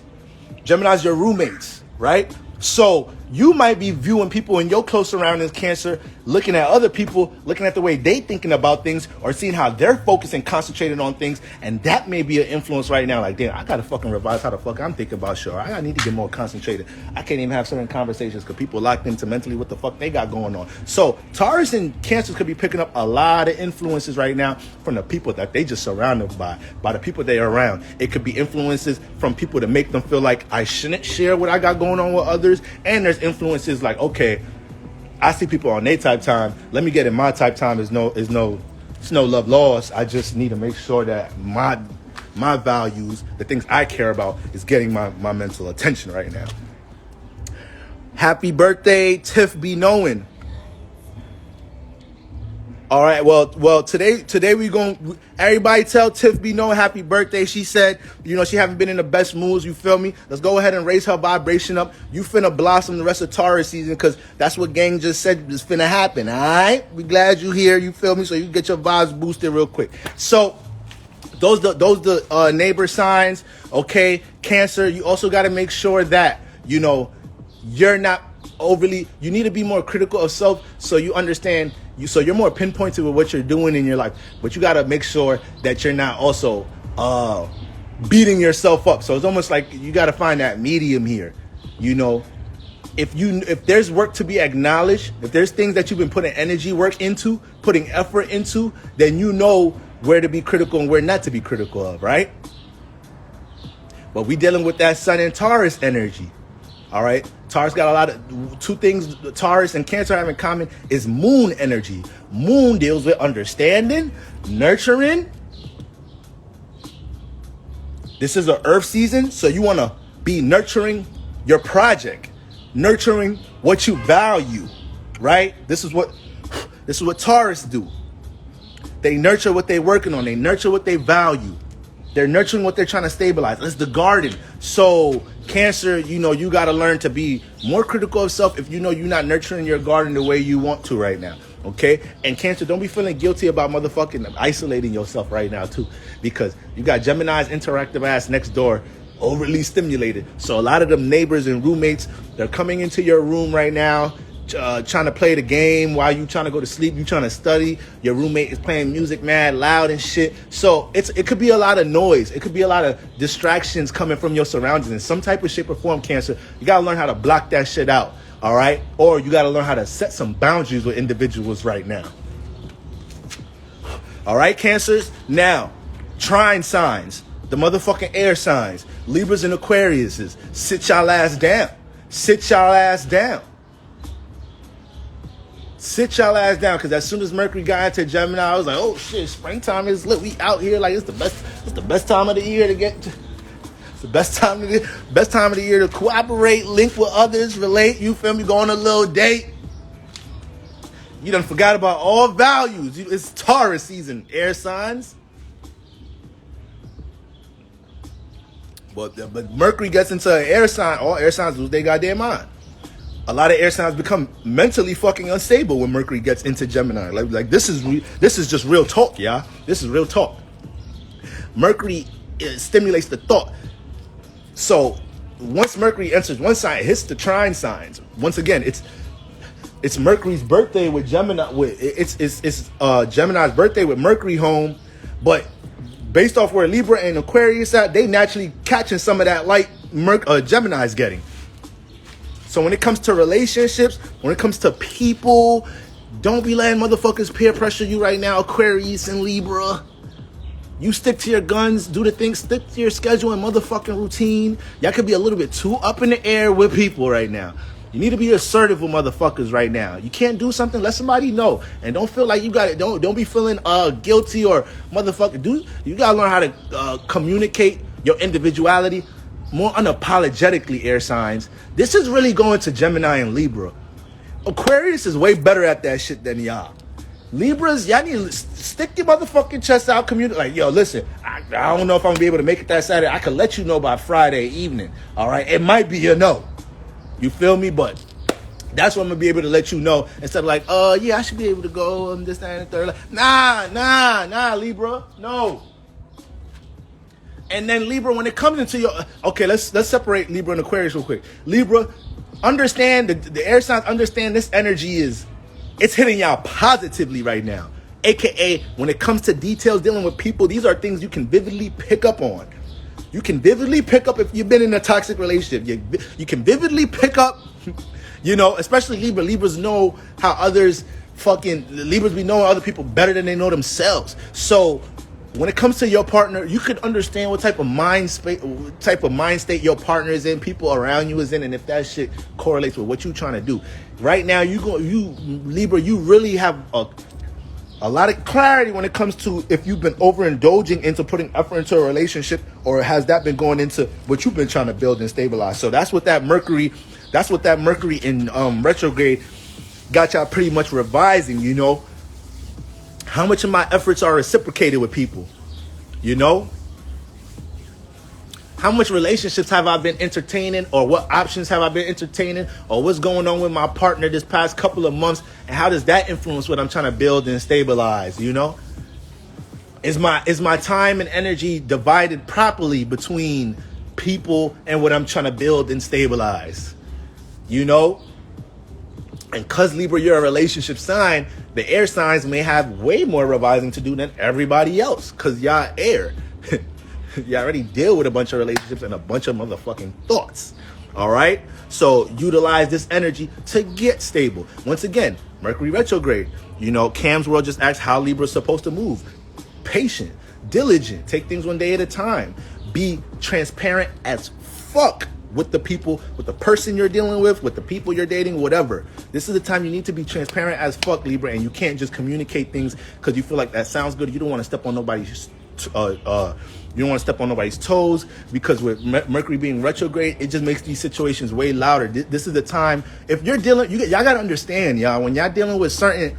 Gemini's your roommates, right? So you might be viewing people in your close surroundings, Cancer, looking at other people, looking at the way they thinking about things or seeing how they're focused and concentrating on things. And that may be an influence right now. Like, damn, I got to fucking revise how the fuck I'm thinking about shit. I need to get more concentrated. I can't even have certain conversations because people locked into mentally what the fuck they got going on. So Taurus and Cancers could be picking up a lot of influences right now from the people that they just surrounded by the people they are around. It could be influences from people to make them feel like I shouldn't share what I got going on with others. And there's influences like, okay, I see people on their type time. Let me get in my type time. It's no love lost. I just need to make sure that my values, the things I care about, is getting my mental attention right now. Happy birthday, Tiff B. Knowin. All right. Well. Today we going. Everybody tell Tiff B no happy birthday. She said, she haven't been in the best moods. You feel me? Let's go ahead and raise her vibration up. You finna blossom the rest of Taurus season because that's what gang just said is finna happen. All right. We glad you here. You feel me? So you can get your vibes boosted real quick. So those the neighbor signs. Okay. Cancer. You also got to make sure that you're not overly. You need to be more critical of self so you understand. So you're more pinpointed with what you're doing in your life, but you got to make sure that you're not also beating yourself up. So it's almost like you got to find that medium here. If there's work to be acknowledged, if there's things that you've been putting energy work into, putting effort into, then you know where to be critical and where not to be critical of, right? But we dealing with that Sun and Taurus energy. All right. Taurus got a lot of two things Taurus and Cancer have in common is moon energy. Moon deals with understanding, nurturing. This is an earth season, so you want to be nurturing your project, nurturing what you value, right? This is what Taurus do. They nurture what they're working on. They nurture what they value. They're nurturing what they're trying to stabilize. It's the garden. So Cancer, you got to learn to be more critical of self if you're not nurturing your garden the way you want to right now. Okay? And Cancer, don't be feeling guilty about motherfucking isolating yourself right now too. Because you got Gemini's interactive ass next door, overly stimulated. So a lot of them neighbors and roommates, they're coming into your room right now, trying to play the game while you trying to go to sleep. You trying to study. Your roommate is playing music mad loud and shit. So it could be a lot of noise. It could be a lot of distractions coming from your surroundings in some type of shape or form, Cancer. You got to learn how to block that shit out. All right? Or you got to learn how to set some boundaries with individuals right now. All right, Cancers? Now, trine signs, the motherfucking air signs, Libras and Aquariuses, sit y'all ass down. Sit y'all ass down. Sit y'all ass down, because as soon as Mercury got into Gemini, I was like, oh shit, springtime is lit. We out here like it's the best time of the year to get. It's the best time of the year to cooperate, link with others, relate. You feel me? Go on a little date. You done forgot about all values. It's Taurus season, air signs. But Mercury gets into an air sign. All air signs lose their goddamn mind. A lot of air signs become mentally fucking unstable when Mercury gets into Gemini. Like this is just real talk, y'all. This is real talk. Mercury stimulates the thought. So once Mercury enters one sign, it hits the trine signs. Once again, it's Mercury's birthday with Gemini. It's Gemini's birthday with Mercury home, but based off where Libra and Aquarius at, they naturally catching some of that light Gemini's getting. So when it comes to relationships, when it comes to people, don't be letting motherfuckers peer pressure you right now, Aquarius and Libra. You stick to your guns, do the things, stick to your schedule and motherfucking routine. Y'all could be a little bit too up in the air with people right now. You need to be assertive with motherfuckers right now. You can't do something, let somebody know. And don't feel like you got it. Don't be feeling guilty or motherfucker. You gotta learn how to communicate your individuality more unapologetically, air signs. This is really going to Gemini and Libra. Aquarius is way better at that shit than y'all. Libras, y'all need to stick your motherfucking chest out, communicate. Like, yo, listen, I don't know if I'm gonna be able to make it that Saturday. I can let you know by Friday evening. All right, it might be a no. You feel me? But that's what I'm gonna be able to let you know instead of like, yeah, I should be able to go on this, that, and the third. Like, nah, Libra, no. And then Libra, when it comes into your... Okay, let's separate Libra and Aquarius real quick. Libra, understand, the air signs understand this energy it's hitting y'all positively right now. AKA, when it comes to details dealing with people, these are things you can vividly pick up on. You can vividly pick up if you've been in a toxic relationship. You can vividly pick up, especially Libra. Libras know how others Libras be knowing other people better than they know themselves. So... when it comes to your partner, you could understand what type of mind state your partner is in, people around you is in, and if that shit correlates with what you're trying to do. Right now, you Libra, you really have a lot of clarity when it comes to if you've been overindulging into putting effort into a relationship, or has that been going into what you've been trying to build and stabilize. So that's what that Mercury in retrograde got y'all pretty much revising, How much of my efforts are reciprocated with people? You know? How much relationships have I been entertaining, or what options have I been entertaining, or what's going on with my partner this past couple of months, and how does that influence what I'm trying to build and stabilize, you know? Is my time and energy divided properly between people and what I'm trying to build and stabilize? You know? And because Libra, you're a relationship sign, the air signs may have way more revising to do than everybody else, because y'all air. You already deal with a bunch of relationships and a bunch of motherfucking thoughts. All right? So utilize this energy to get stable. Once again, Mercury retrograde. You know, Cam's World just asked how Libra's supposed to move. Patient, diligent, take things one day at a time. Be transparent as fuck with the people, with the person you're dealing with the people you're dating, whatever. This is the time you need to be transparent as fuck, Libra, and you can't just communicate things because you feel like that sounds good. You don't want to step on nobody's you don't want to step on nobody's toes, because with Mercury being retrograde, it just makes these situations way louder. This is the time, if you're dealing, y'all got to understand, y'all, when y'all dealing with certain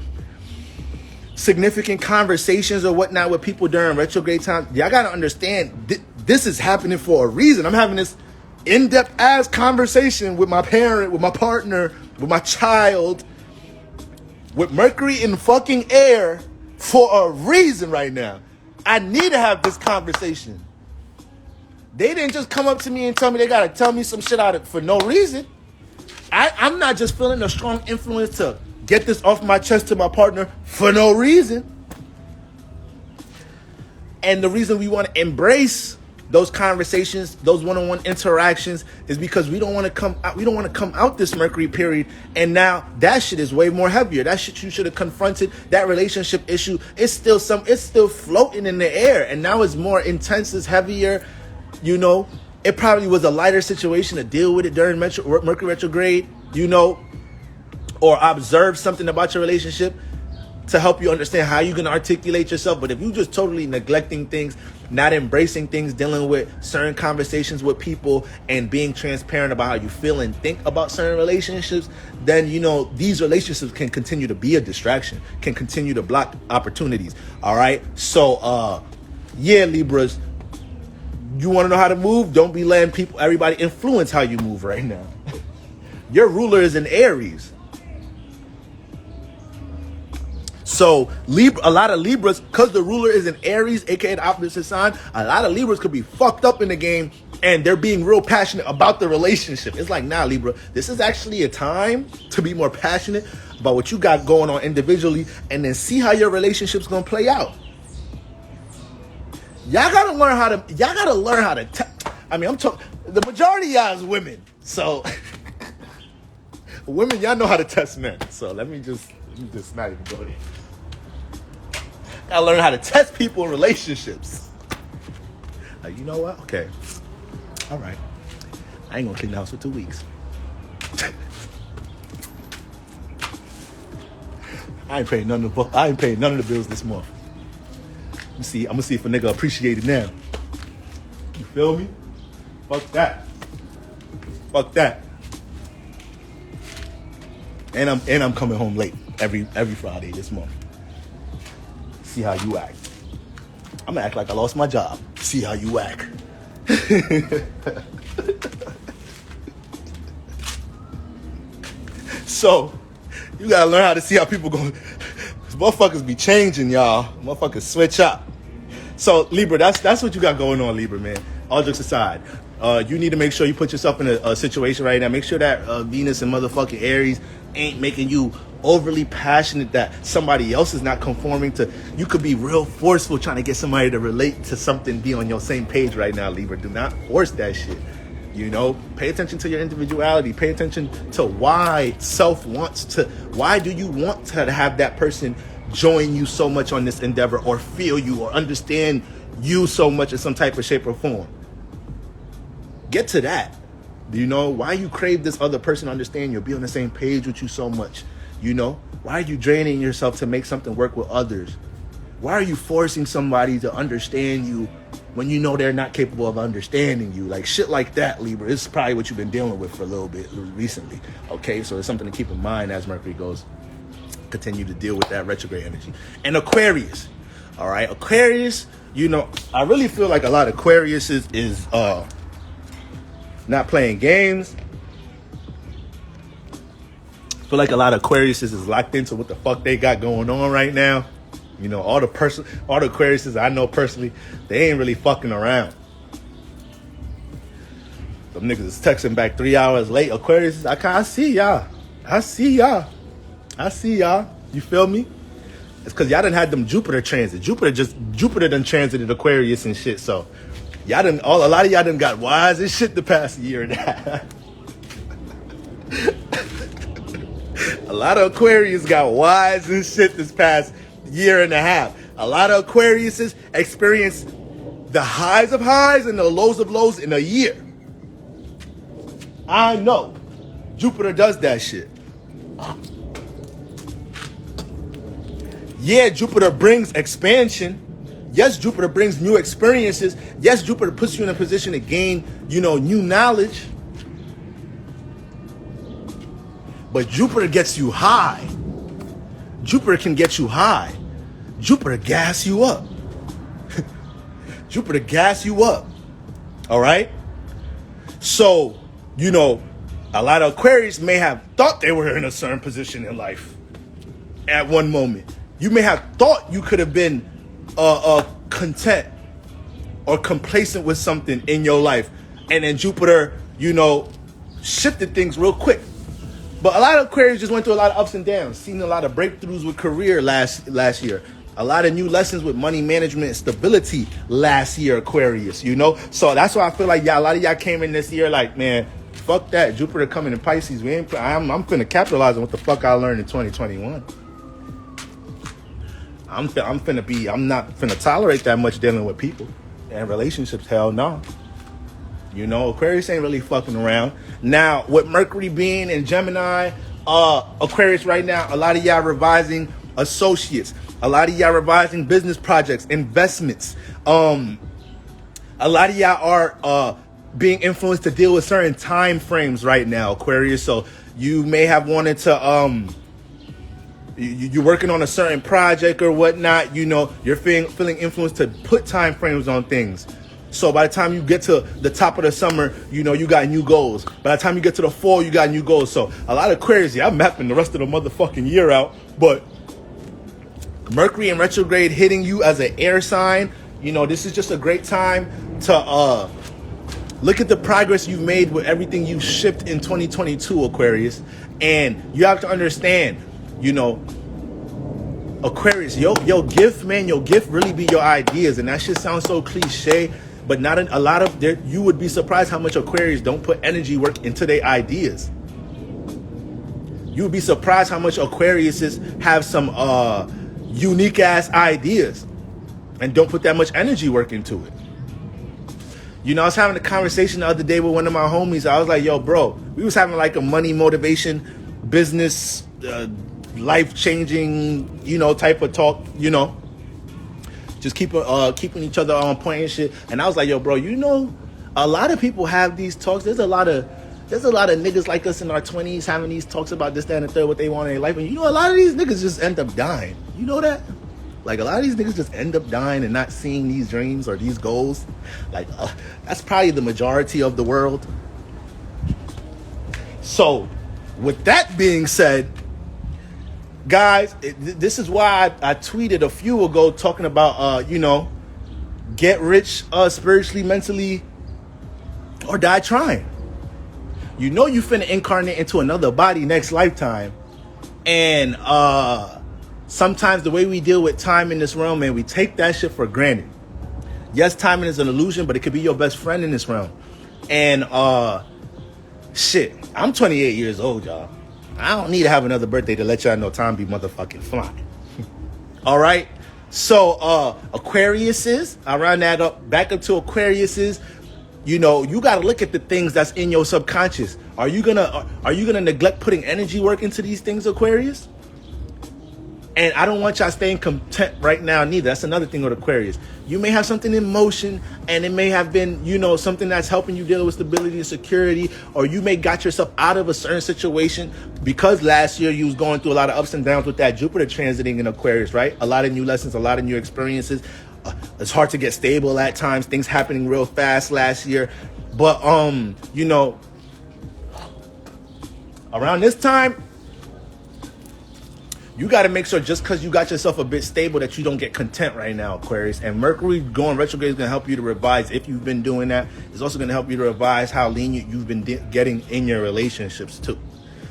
significant conversations or whatnot with people during retrograde time, y'all got to understand this is happening for a reason. I'm having this in-depth ass conversation with my parent, with my partner, with my child, with Mercury in fucking air for a reason right now. I need to have this conversation. They didn't just come up to me and tell me they got to tell me some shit out of for no reason. I'm not just feeling a strong influence to get this off my chest to my partner for no reason. And the reason we want to embrace those conversations, those one-on-one interactions, is because we don't want to come out this Mercury period, and now that shit is way more heavier. That shit you should have confronted, that relationship issue, it's still floating in the air, and now it's more intense, it's heavier. You know, it probably was a lighter situation to deal with it during Mercury retrograde, you know, or observe something about your relationship to help you understand how you're going to articulate yourself. But if you just totally neglecting things, not embracing things, dealing with certain conversations with people, and being transparent about how you feel and think about certain relationships, then, you know, these relationships can continue to be a distraction, can continue to block opportunities. All right. So, yeah, Libras, you want to know how to move? Don't be letting everybody influence how you move right now. Your ruler is in Aries. So a lot of Libras, because the ruler is in Aries, aka the opposite sign, a lot of Libras could be fucked up in the game, and they're being real passionate about the relationship. It's like, nah, Libra, this is actually a time to be more passionate about what you got going on individually, and then see how your relationship's gonna play out. Y'all gotta learn how to. I'm talking. The majority of y'all is women, so women, y'all know how to test men. So let me just not even go there. Gotta learn how to test people in relationships. Like, you know what? Okay. All right. I ain't gonna clean the house for 2 weeks. I ain't paying none of the bills this month. I'm gonna see if a nigga appreciate it now. You feel me? Fuck that. And I'm coming home late every Friday this month. See how you act. I'm gonna act like I lost my job. See how you act. So you gotta learn how to see how people go. Motherfuckers be changing, y'all. Motherfuckers switch up. So Libra, that's what you got going on, Libra, man. All jokes aside, you need to make sure you put yourself in a situation right now. Make sure that Venus and motherfucking Aries ain't making you overly passionate, that somebody else is not conforming to. You could be real forceful trying to get somebody to relate to something, be on your same page right now, Libra. Do not force that shit. You know, pay attention to your individuality. Pay attention to why why do you want to have that person join you so much on this endeavor, or feel you, or understand you so much in some type of shape or form. Get to that. Do you know why you crave this other person to understand you'll be on the same page with you so much? You know, why are you draining yourself to make something work with others? Why are you forcing somebody to understand you when you know they're not capable of understanding you? Like shit like that, Libra. This is probably what you've been dealing with for a little bit recently. Okay, so it's something to keep in mind as Mercury goes continue to deal with that retrograde energy. And Aquarius, all right, Aquarius, you know, I really feel like a lot of Aquarius is not playing games. I feel like a lot of Aquarius is locked into what the fuck they got going on right now. You know, all the Aquarius I know personally, they ain't really fucking around. Them niggas is texting back 3 hours late. Aquarius, I see y'all. I see y'all. You feel me? It's because y'all done had them Jupiter transit. Jupiter done transited Aquarius and shit. So y'all done, a lot of y'all done got wise as shit the past year and a half. A lot of Aquarius got wise and shit this past year and a half. A lot of Aquariuses experience the highs of highs and the lows of lows in a year. I know. Jupiter does that shit. Yeah, Jupiter brings expansion. Yes, Jupiter brings new experiences. Yes, Jupiter puts you in a position to gain, you know, new knowledge. But Jupiter gets you high. Jupiter can get you high. Jupiter gas you up. Jupiter gas you up. All right? So, you know, a lot of Aquarius may have thought they were in a certain position in life at one moment. You may have thought you could have been content or complacent with something in your life. And then Jupiter, you know, shifted things real quick. But a lot of Aquarius just went through a lot of ups and downs. Seen a lot of breakthroughs with career last year. A lot of new lessons with money management and stability last year, Aquarius, you know? So that's why I feel like a lot of y'all came in this year like, man, fuck that. Jupiter coming in Pisces. I'm finna capitalize on what the fuck I learned in 2021. I'm not finna tolerate that much dealing with people and relationships. Hell no. You know, Aquarius ain't really fucking around. Now, with Mercury being in Gemini, Aquarius right now, a lot of y'all revising associates. A lot of y'all revising business projects, investments. A lot of y'all are being influenced to deal with certain time frames right now, Aquarius. So you may have wanted to, you're working on a certain project or whatnot. You know, you're feeling influenced to put time frames on things. So by the time you get to the top of the summer, you know, you got new goals. By the time you get to the fall, you got new goals. So a lot of Aquarius, I'm mapping the rest of the motherfucking year out. But Mercury in retrograde hitting you as an air sign, you know, this is just a great time to look at the progress you've made with everything you shipped in 2022, Aquarius. And you have to understand, you know, Aquarius, your gift, man, your gift really be your ideas. And that shit sounds so cliche, but not a lot of there. You would be surprised how much Aquarius don't put energy work into their ideas. You would be surprised how much Aquariuses have some unique ass ideas and don't put that much energy work into it. You know, I was having a conversation the other day with one of my homies. I was like, yo, bro, we was having like a money motivation, business, life-changing, you know, type of talk, you know, just keeping each other on point and shit. And I was like, yo, bro, you know, a lot of people have these talks. There's a lot of niggas like us in our 20s having these talks about this, that, and the third, what they want in their life. And you know, a lot of these niggas just end up dying. You know that? Like, a lot of these niggas just end up dying and not seeing these dreams or these goals. Like, that's probably the majority of the world. So, with that being said, guys, this is why I tweeted a few ago talking about, you know, get rich spiritually, mentally, or die trying. You know you finna incarnate into another body next lifetime. And sometimes the way we deal with time in this realm, man, we take that shit for granted. Yes, timing is an illusion, but it could be your best friend in this realm. And shit, I'm 28 years old, y'all. I don't need to have another birthday to let y'all know time be motherfucking flying. All right? So, Aquariuses, I round that up, back up to Aquariuses. You know, you got to look at the things that's in your subconscious. Are you gonna neglect putting energy work into these things, Aquarius? And I don't want y'all staying content right now neither. That's another thing with Aquarius. You may have something in motion, and it may have been, you know, something that's helping you deal with stability and security, or you may got yourself out of a certain situation because last year you was going through a lot of ups and downs with that Jupiter transiting in Aquarius, right? A lot of new lessons, a lot of new experiences. It's hard to get stable at times. Things happening real fast last year. But, you know, around this time, you got to make sure just because you got yourself a bit stable that you don't get content right now, Aquarius. And Mercury going retrograde is going to help you to revise if you've been doing that. It's also going to help you to revise how lenient you've been getting in your relationships too.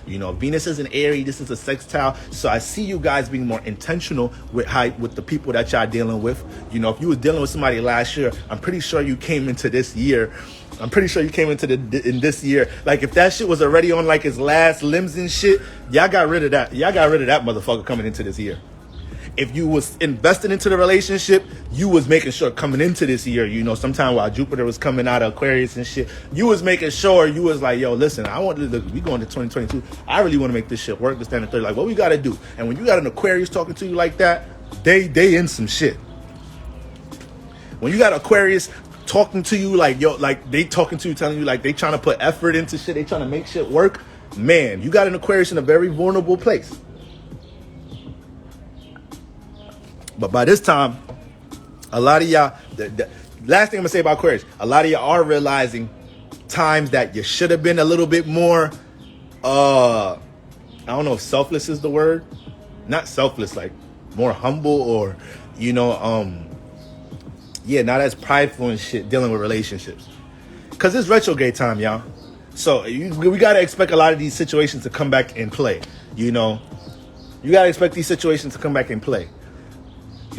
You know, Venus is an Aries. This is a sextile. So I see you guys being more intentional with the people that y'all dealing with. You know, if you was dealing with somebody last year, I'm pretty sure you came into this year. In this year. Like, if that shit was already on like his last limbs and shit, y'all got rid of that. Y'all got rid of that motherfucker coming into this year. If you was invested into the relationship, you was making sure coming into this year, you know, sometime while Jupiter was coming out of Aquarius and shit, you was making sure, you was like, yo, listen, we going to 2022. I really want to make this shit work, this, that, and the third. Like, what we got to do? And when you got an Aquarius talking to you like that, they in some shit. When you got Aquarius talking to you like, yo, like they talking to you, telling you like they trying to put effort into shit, they trying to make shit work, man, you got an Aquarius in a very vulnerable place. But by this time, a lot of y'all, the last thing I'm gonna say about Aquarius, a lot of y'all are realizing times that you should have been a little bit more, I don't know if selfless is the word, not selfless, like more humble, or, you know, not as prideful and shit dealing with relationships. Because it's retrograde time, y'all. So we got to expect a lot of these situations to come back in play. You know, you got to expect these situations to come back in play.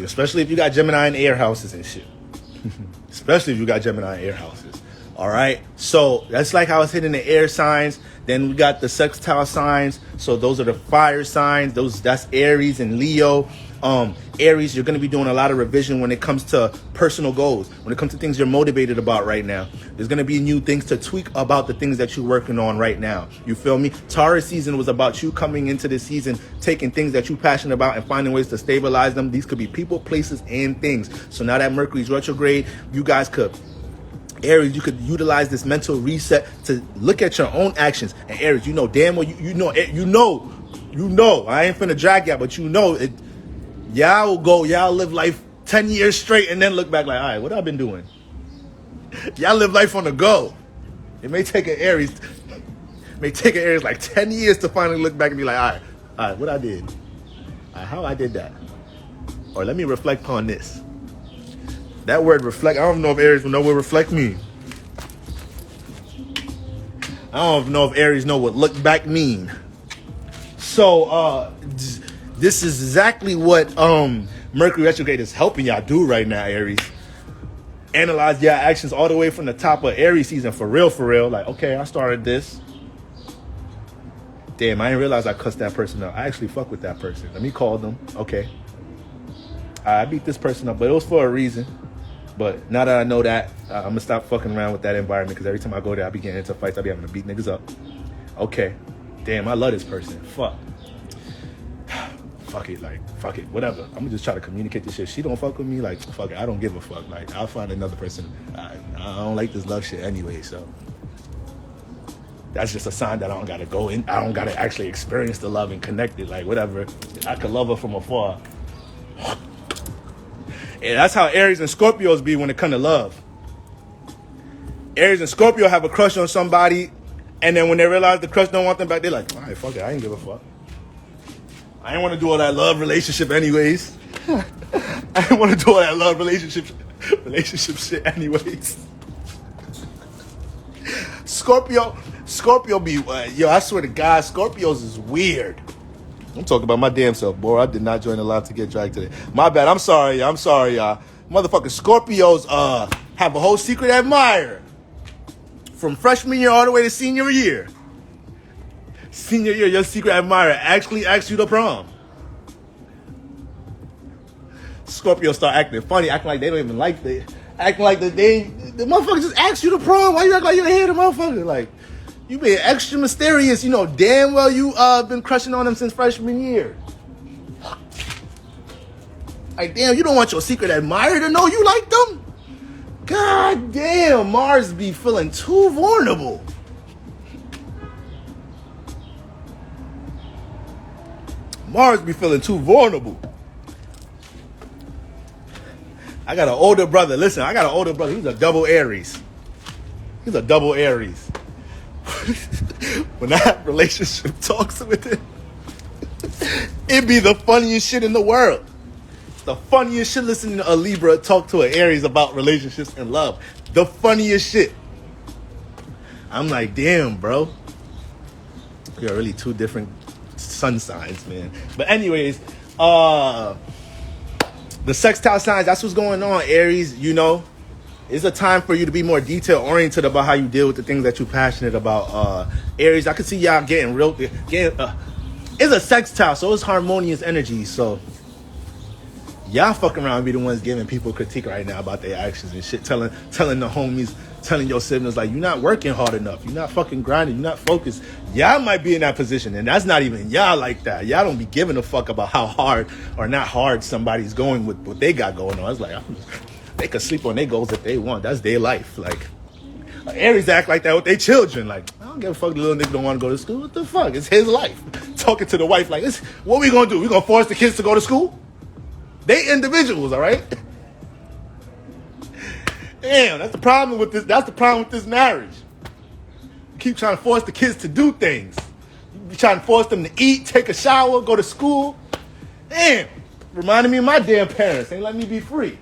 Especially if you got Gemini and air houses and shit. Especially if you got Gemini and air houses. All right. So that's like how it's hitting the air signs. Then we got the sextile signs. So those are the fire signs. That's Aries and Leo. Aries, you're going to be doing a lot of revision when it comes to personal goals, when it comes to things you're motivated about right now. There's going to be new things to tweak about the things that you're working on right now. You feel me? Taurus season was about you coming into this season, taking things that you're passionate about and finding ways to stabilize them. These could be people, places, and things. So now that Mercury's retrograde, you guys could, Aries, you could utilize this mental reset to look at your own actions. And Aries, you know damn well, you know, I ain't finna drag y'all, but you know it. Y'all live life 10 years straight and then look back like, all right, what I've been doing? Y'all live life on the go. It may take an Aries like 10 years to finally look back and be like, all right, what I did? How I did that? Or let me reflect on this. That word reflect, I don't know if Aries will know what reflect mean. I don't know if Aries know what look back mean. So, this is exactly what Mercury retrograde is helping y'all do right now, Aries. Analyze your actions all the way from the top of Aries season, for real. Like, okay, I started this. Damn, I didn't realize I cussed that person up. I actually fuck with that person. Let me call them. Okay. I beat this person up, but it was for a reason. But now that I know that, I'm going to stop fucking around with that environment, because every time I go there, I be getting into fights. I be having to beat niggas up. Okay. Damn, I love this person. Fuck it, whatever. I'm gonna just try to communicate this shit. She don't fuck with me, like, fuck it, I don't give a fuck. Like, I'll find another person. I don't like this love shit anyway, so that's just a sign that I don't gotta go in. I don't gotta actually experience the love and connect it. Like, whatever. I could love her from afar. And that's how Aries and Scorpios be when it comes to love. Aries and Scorpio have a crush on somebody, and then when they realize the crush don't want them back, they're like, all right, fuck it, I ain't give a fuck. I didn't want to do all that love relationship anyways. I didn't want to do all that love relationship shit anyways. Scorpio be, I swear to God, Scorpios is weird. I'm talking about my damn self, boy. I did not join the live to get dragged today. My bad. I'm sorry, y'all. Motherfucking Scorpios have a whole secret admirer. From freshman year all the way to senior year. Senior year, your secret admirer actually asked you to prom. Scorpio start acting funny, acting like they don't even like the, acting like the motherfucker just asked you to prom. Why you act like you hate the motherfucker? Like, you being extra mysterious. You know damn well you been crushing on him since freshman year. Like, damn, you don't want your secret admirer to know you like them? God damn, Mars be feeling too vulnerable. Mars be feeling too vulnerable. I got an older brother. Listen, I got an older brother. He's a double Aries. He's a double Aries. When I have relationship talks with him, it'd be the funniest shit in the world. It's the funniest shit listening to a Libra talk to an Aries about relationships and love. The funniest shit. I'm like, damn, bro. You're really two different sun signs, man. But anyways, the sextile signs, that's what's going on, Aries. You know, it's a time for you to be more detail oriented about how you deal with the things that you're passionate about. Aries, I can see y'all getting real. It's a sextile, so it's harmonious energy. So y'all fucking around and be the ones giving people critique right now about their actions and shit, telling the homies, telling your siblings, like, you're not working hard enough, you're not fucking grinding, you're not focused. Y'all might be in that position, and that's not even y'all like that. Y'all don't be giving a fuck about how hard or not hard somebody's going with what they got going on. It's like, they could sleep on their goals if they want. That's their life. Like, Aries act like that with their children. Like, I don't give a fuck, the little nigga don't want to go to school. What the fuck? It's his life. Talking to the wife like, what we gonna do? We gonna force the kids to go to school? They individuals, all right? Damn, that's the problem with this. That's the problem with this marriage. You keep trying to force the kids to do things. You trying to force them to eat, take a shower, go to school. Damn, reminding me of my damn parents. Ain't let me be free.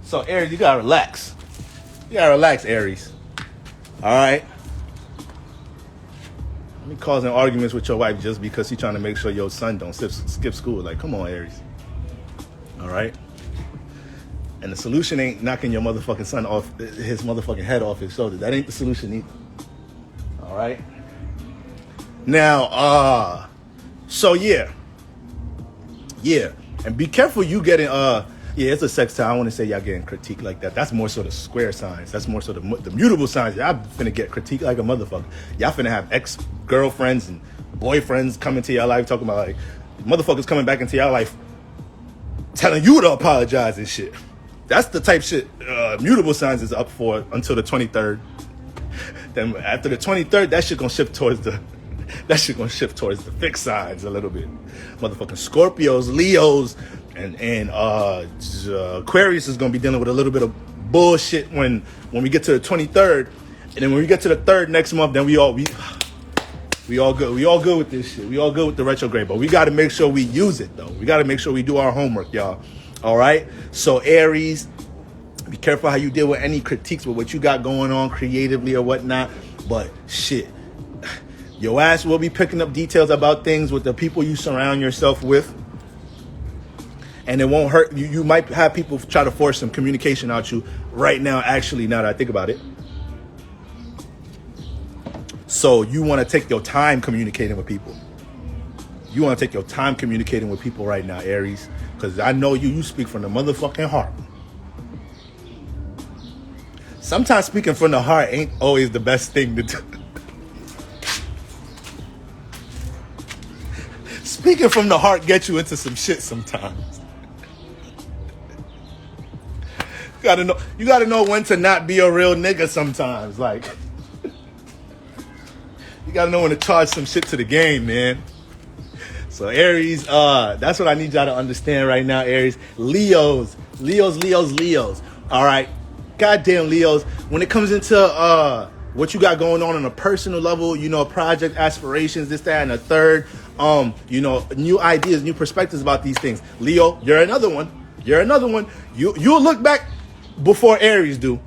So Aries, you gotta relax. You gotta relax, Aries. All right. Me causing arguments with your wife just because she's trying to make sure your son don't skip school. Like, come on, Aries. All right. And the solution ain't knocking your motherfucking son off his motherfucking head off his shoulder. That ain't the solution either. All right. Now, so yeah, and be careful you getting it's a sextile. I want to say y'all getting critiqued like that. That's more sort of square signs. That's more sort of the mutable signs. Y'all finna get critiqued like a motherfucker. Y'all finna have ex-girlfriends and boyfriends come into your life talking about, like, motherfuckers coming back into your life telling you to apologize and shit. That's the type shit mutable signs is up for until the 23rd. Then after the 23rd, that shit gonna shift towards the fixed signs a little bit. Motherfucking Scorpios, Leos, and Aquarius is gonna be dealing with a little bit of bullshit when we get to the 23rd, and then when we get to the 3rd next month, then we all good. We all good with this shit. We all good with the retrograde, but we got to make sure we use it though. We got to make sure we do our homework, y'all. All right. So Aries, be careful how you deal with any critiques with what you got going on creatively or whatnot. But shit, your ass will be picking up details about things with the people you surround yourself with. And it won't hurt you. You might have people try to force some communication out you right now, actually, now that I think about it. So you want to take your time communicating with people. You want to take your time communicating with people right now, Aries. Because I know you speak from the motherfucking heart. Sometimes speaking from the heart ain't always the best thing to do. Speaking from the heart gets you into some shit sometimes. You gotta know when to not be a real nigga sometimes. Like, you gotta know when to charge some shit to the game, man. So Aries, that's what I need y'all to understand right now, Aries. Leos. All right. Goddamn Leos. When it comes into what you got going on a personal level, you know, project aspirations, this, that, and a third, you know, new ideas, new perspectives about these things. Leo, you're another one. You'll look back before Aries do.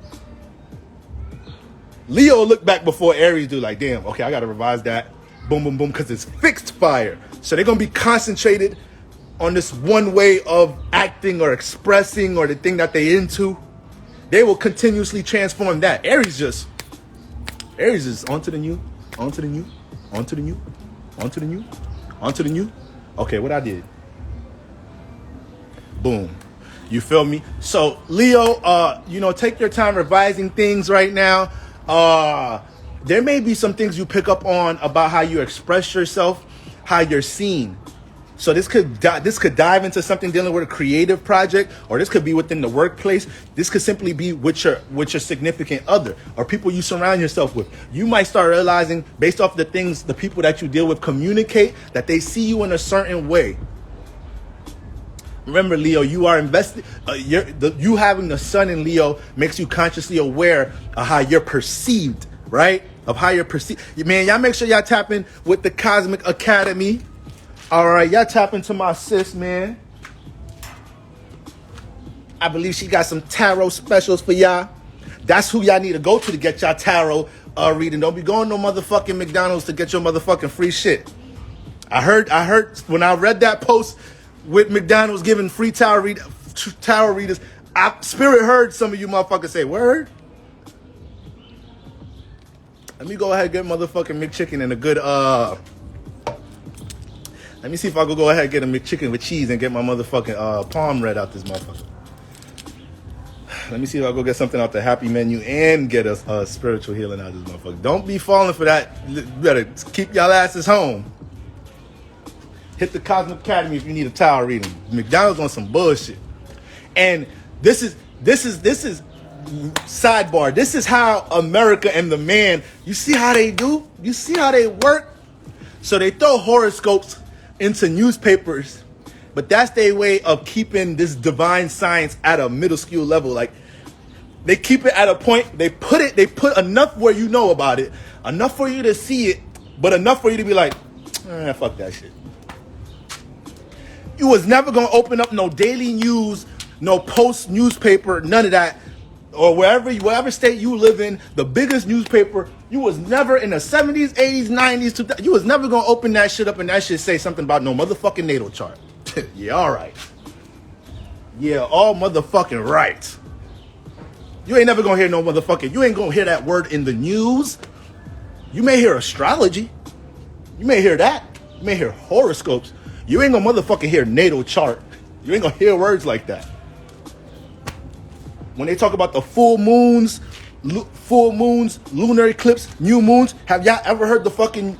Leo will look back before Aries do, like, damn, okay, I got to revise that. Boom, boom, boom, because it's fixed fire. So they're going to be concentrated on this one way of acting or expressing or the thing that they into. They will continuously transform that. Aries is onto the new. Okay, what I did. Boom. You feel me? So Leo, you know, take your time revising things right now. There may be some things you pick up on about how you express yourself, how you're seen. So this could dive into something dealing with a creative project, or this could be within the workplace. This could simply be with your significant other or people you surround yourself with. You might start realizing, based off the things the people that you deal with communicate, that they see you in a certain way. Remember, Leo, you are invested. You having the sun in Leo makes you consciously aware of how you're perceived, right? Of how you're perceived. Man, y'all make sure y'all tap in with the Cosmic Academy. All right, y'all tap into my sis, man. I believe she got some tarot specials for y'all. That's who y'all need to go to get y'all tarot reading. Don't be going no motherfucking McDonald's to get your motherfucking free shit. I heard when I read that post with McDonald's giving free tarot readers, Spirit heard some of you motherfuckers say, word? Let me go ahead and get motherfucking McChicken and a good, let me see if I can go ahead and get a McChicken with cheese and get my motherfucking palm read out this motherfucker. Let me see if I go get something out the happy menu and get a spiritual healing out of this motherfucker. Don't be falling for that. You better keep y'all asses home. Hit the Cosmic Academy if you need a tarot reading. McDonald's on some bullshit. And this is sidebar. This is how America and the man, you see how they do? You see how they work? So they throw horoscopes into newspapers, but that's their way of keeping this divine science at a middle school level. Like, they keep it at a point, they put enough where you know about it, enough for you to see it, but enough for you to be like, fuck that shit. You was never gonna open up no daily news, no Post newspaper, none of that, or wherever state you live in, the biggest newspaper. You was never in the 70s, 80s, 90s, 2000s. You was never gonna open that shit up and that shit say something about no motherfucking natal chart. Yeah, all right. Yeah, all motherfucking right. You ain't never gonna hear no motherfucking. You ain't gonna hear that word in the news. You may hear astrology. You may hear that. You may hear horoscopes. You ain't gonna motherfucking hear natal chart. You ain't gonna hear words like that. When they talk about the full moons, lunar eclipse, new moons, have y'all ever heard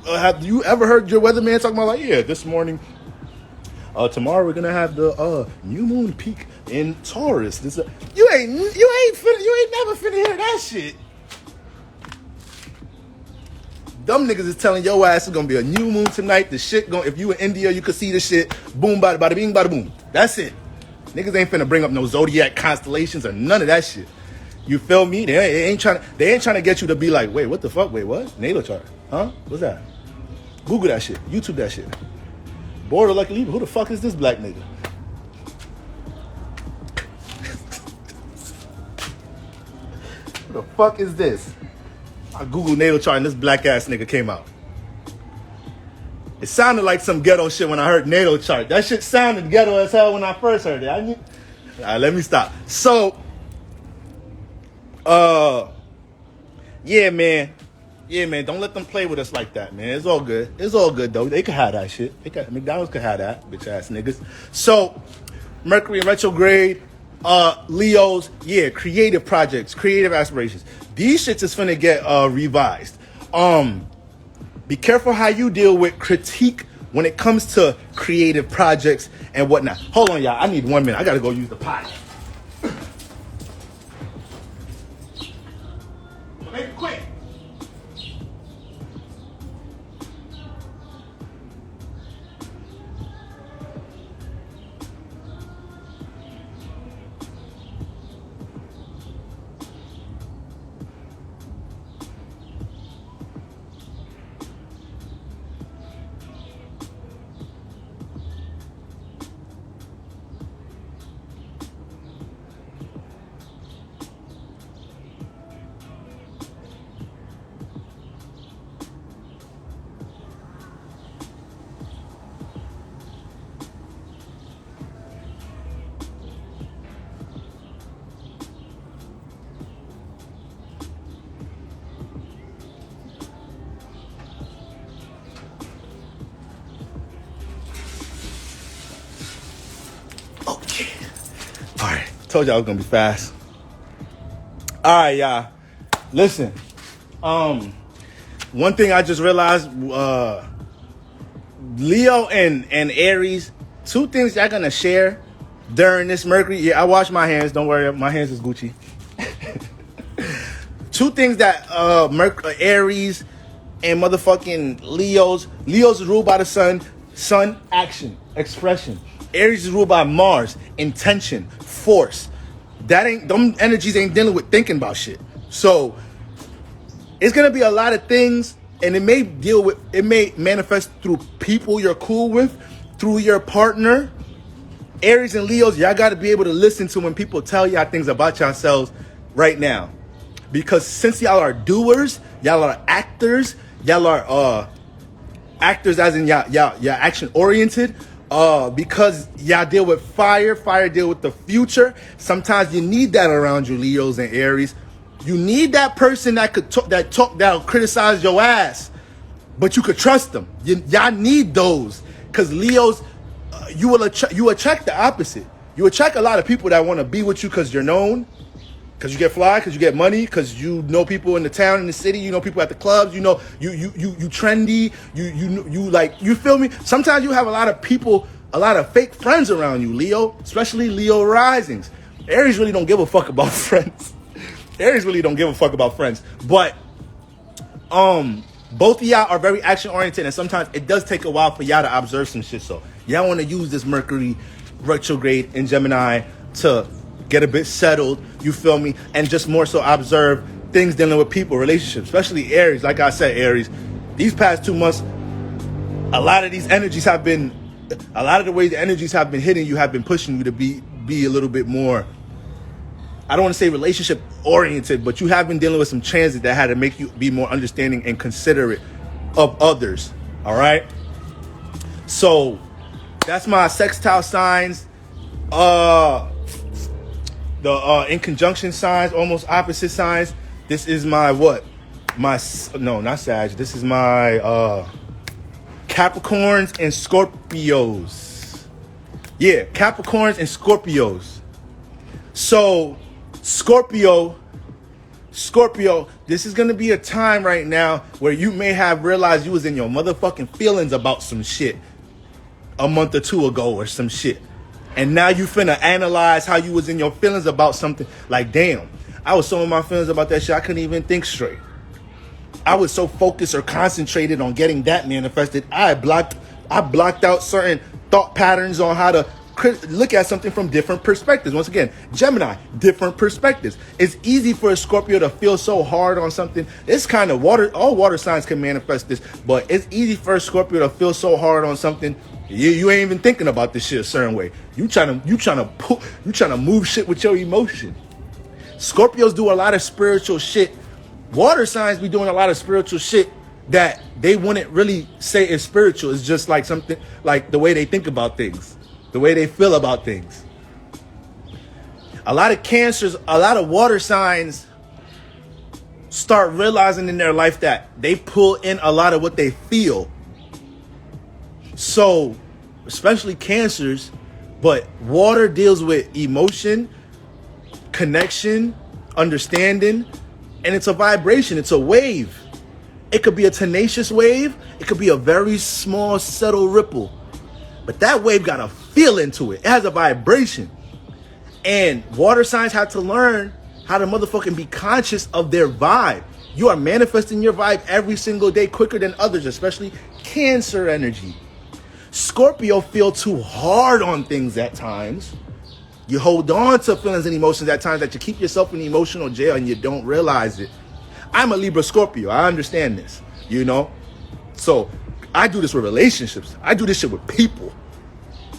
have you ever heard your weatherman talking about, like, yeah, this morning, tomorrow we're gonna have the new moon peak in Taurus. You ain't never finna hear that shit. Dumb niggas is telling your ass it's gonna be a new moon tonight. The shit if you in India, you could see the shit. Boom, bada, bada, bing, bada, boom. That's it. Niggas ain't finna bring up no zodiac constellations or none of that shit. You feel me? They ain't trying to get you to be like, wait, what the fuck? Wait, what? Natal chart? Huh? What's that? Google that shit. YouTube that shit. Border Lucky Leaver. Who the fuck is this black nigga? Who the fuck is this? I Googled natal chart and this black ass nigga came out. It sounded like some ghetto shit when I heard natal chart. That shit sounded ghetto as hell when I first heard it. All right, let me stop. So, yeah, man. Don't let them play with us like that, man. It's all good. It's all good, though. They could have that shit. McDonald's could have that, bitch ass niggas. So, Mercury Retrograde, Leos, yeah, creative projects, creative aspirations. These shits is finna get revised. Be careful how you deal with critique when it comes to creative projects and whatnot. Hold on, y'all. I need 1 minute. I gotta go use the pot. Make it quick. Okay. All right. Told y'all I was gonna be fast. All right, y'all. Listen. One thing I just realized Leo and Aries, two things y'all gonna share during this Mercury. Yeah, I wash my hands. Don't worry, my hands is Gucci. Two things that Aries and motherfucking Leos. Leos is ruled by the sun. Sun, action, expression. Aries is ruled by Mars, intention, force. Them energies ain't dealing with thinking about shit. So it's gonna be a lot of things, and it may manifest through people you're cool with, through your partner. Aries and Leos, y'all gotta be able to listen to when people tell y'all things about yourselves right now. Because since y'all are doers, y'all are actors, y'all are actors as in y'all action oriented. Because y'all deal with fire deal with the future. Sometimes you need that around you, Leos and Aries. You need that person that'll criticize your ass, but you could trust them. Y'all need those, because Leos, you attract the opposite. You attract a lot of people that want to be with you because you're known. Because you get fly, because you get money, because you know people in the town, in the city, you know people at the clubs, you know, you trendy, you like, you feel me? Sometimes you have a lot of people, a lot of fake friends around you, Leo, especially Leo risings. Aries really don't give a fuck about friends. Aries really don't give a fuck about friends. But both of y'all are very action oriented, and sometimes it does take a while for y'all to observe some shit. So y'all want to use this Mercury retrograde in Gemini to get a bit settled, you feel me, and just more so observe things dealing with people, relationships, especially Aries. Like I said, Aries, these past 2 months, a lot of the way the energies have been hitting you have been pushing you to be a little bit more, I don't want to say relationship oriented, but you have been dealing with some transit that had to make you be more understanding and considerate of others. All right. So that's my sextile signs. The in conjunction signs, almost opposite signs. This is my what? No, not Sag. This is my Capricorns and Scorpios. Yeah, Capricorns and Scorpios. So Scorpio, this is going to be a time right now where you may have realized you was in your motherfucking feelings about some shit a month or two ago or some shit. And now you finna analyze how you was in your feelings about something. Like, damn, I was so in my feelings about that shit, I couldn't even think straight. I was so focused or concentrated on getting that manifested, I blocked out certain thought patterns on how to look at something from different perspectives. Once again, Gemini, different perspectives. It's easy for a Scorpio to feel so hard on something. It's kind of all water signs can manifest this, but it's easy for a Scorpio to feel so hard on something. You ain't even thinking about this shit a certain way. You trying to move shit with your emotion. Scorpios do a lot of spiritual shit. Water signs be doing a lot of spiritual shit that they wouldn't really say is spiritual. It's just like something like the way they think about things, the way they feel about things. A lot of Cancers, a lot of water signs start realizing in their life that they pull in a lot of what they feel. So, especially Cancers, but water deals with emotion, connection, understanding, and it's a vibration, it's a wave. It could be a tenacious wave, it could be a very small, subtle ripple. But that wave got a feel into it. It has a vibration. And water signs have to learn how to motherfucking be conscious of their vibe. You are manifesting your vibe every single day quicker than others, especially Cancer energy. Scorpio feel too hard on things at times. You hold on to feelings and emotions at times that you keep yourself in emotional jail and you don't realize it. I'm a Libra Scorpio. I understand this, you know? So I do this with relationships. I do this shit with people.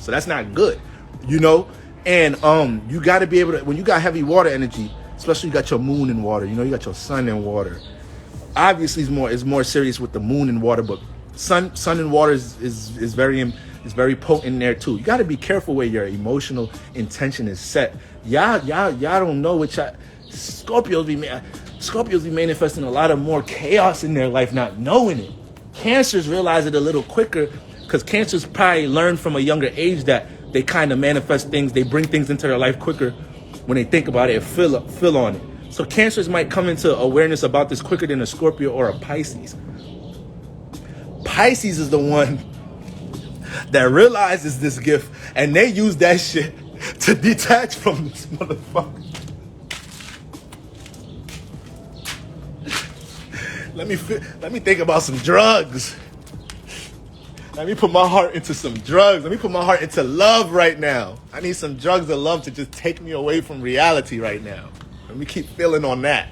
So that's not good, you know? And you got to be able to, when you got heavy water energy, especially you got your moon in water, you know, you got your sun in water. Obviously it's more serious with the moon in water, but sun and water is very potent there too. You got to be careful where your emotional intention is set. Y'all don't know what Scorpios be manifesting a lot of more chaos in their life, not knowing it. Cancers realize it a little quicker because Cancers probably learn from a younger age that they kind of manifest things. They bring things into their life quicker when they think about it and feel on it. So Cancers might come into awareness about this quicker than a Scorpio or a Pisces. Pisces is the one that realizes this gift, and they use that shit to detach from this motherfucker. Let me think about some drugs. Let me put my heart into some drugs. Let me put my heart into love right now. I need some drugs of love to just take me away from reality right now. Let me keep feeling on that.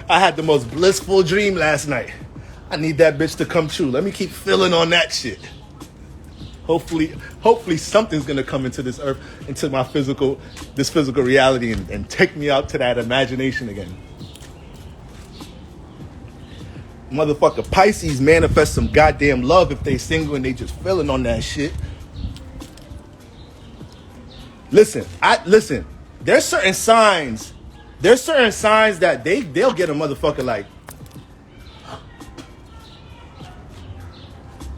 I had the most blissful dream last night. I need that bitch to come true. Let me keep feeling on that shit. Hopefully something's gonna come into this earth, into my physical reality and take me out to that imagination again. Motherfucker, Pisces manifest some goddamn love if they single and they just feeling on that shit. Listen. There's certain signs that they'll get a motherfucker like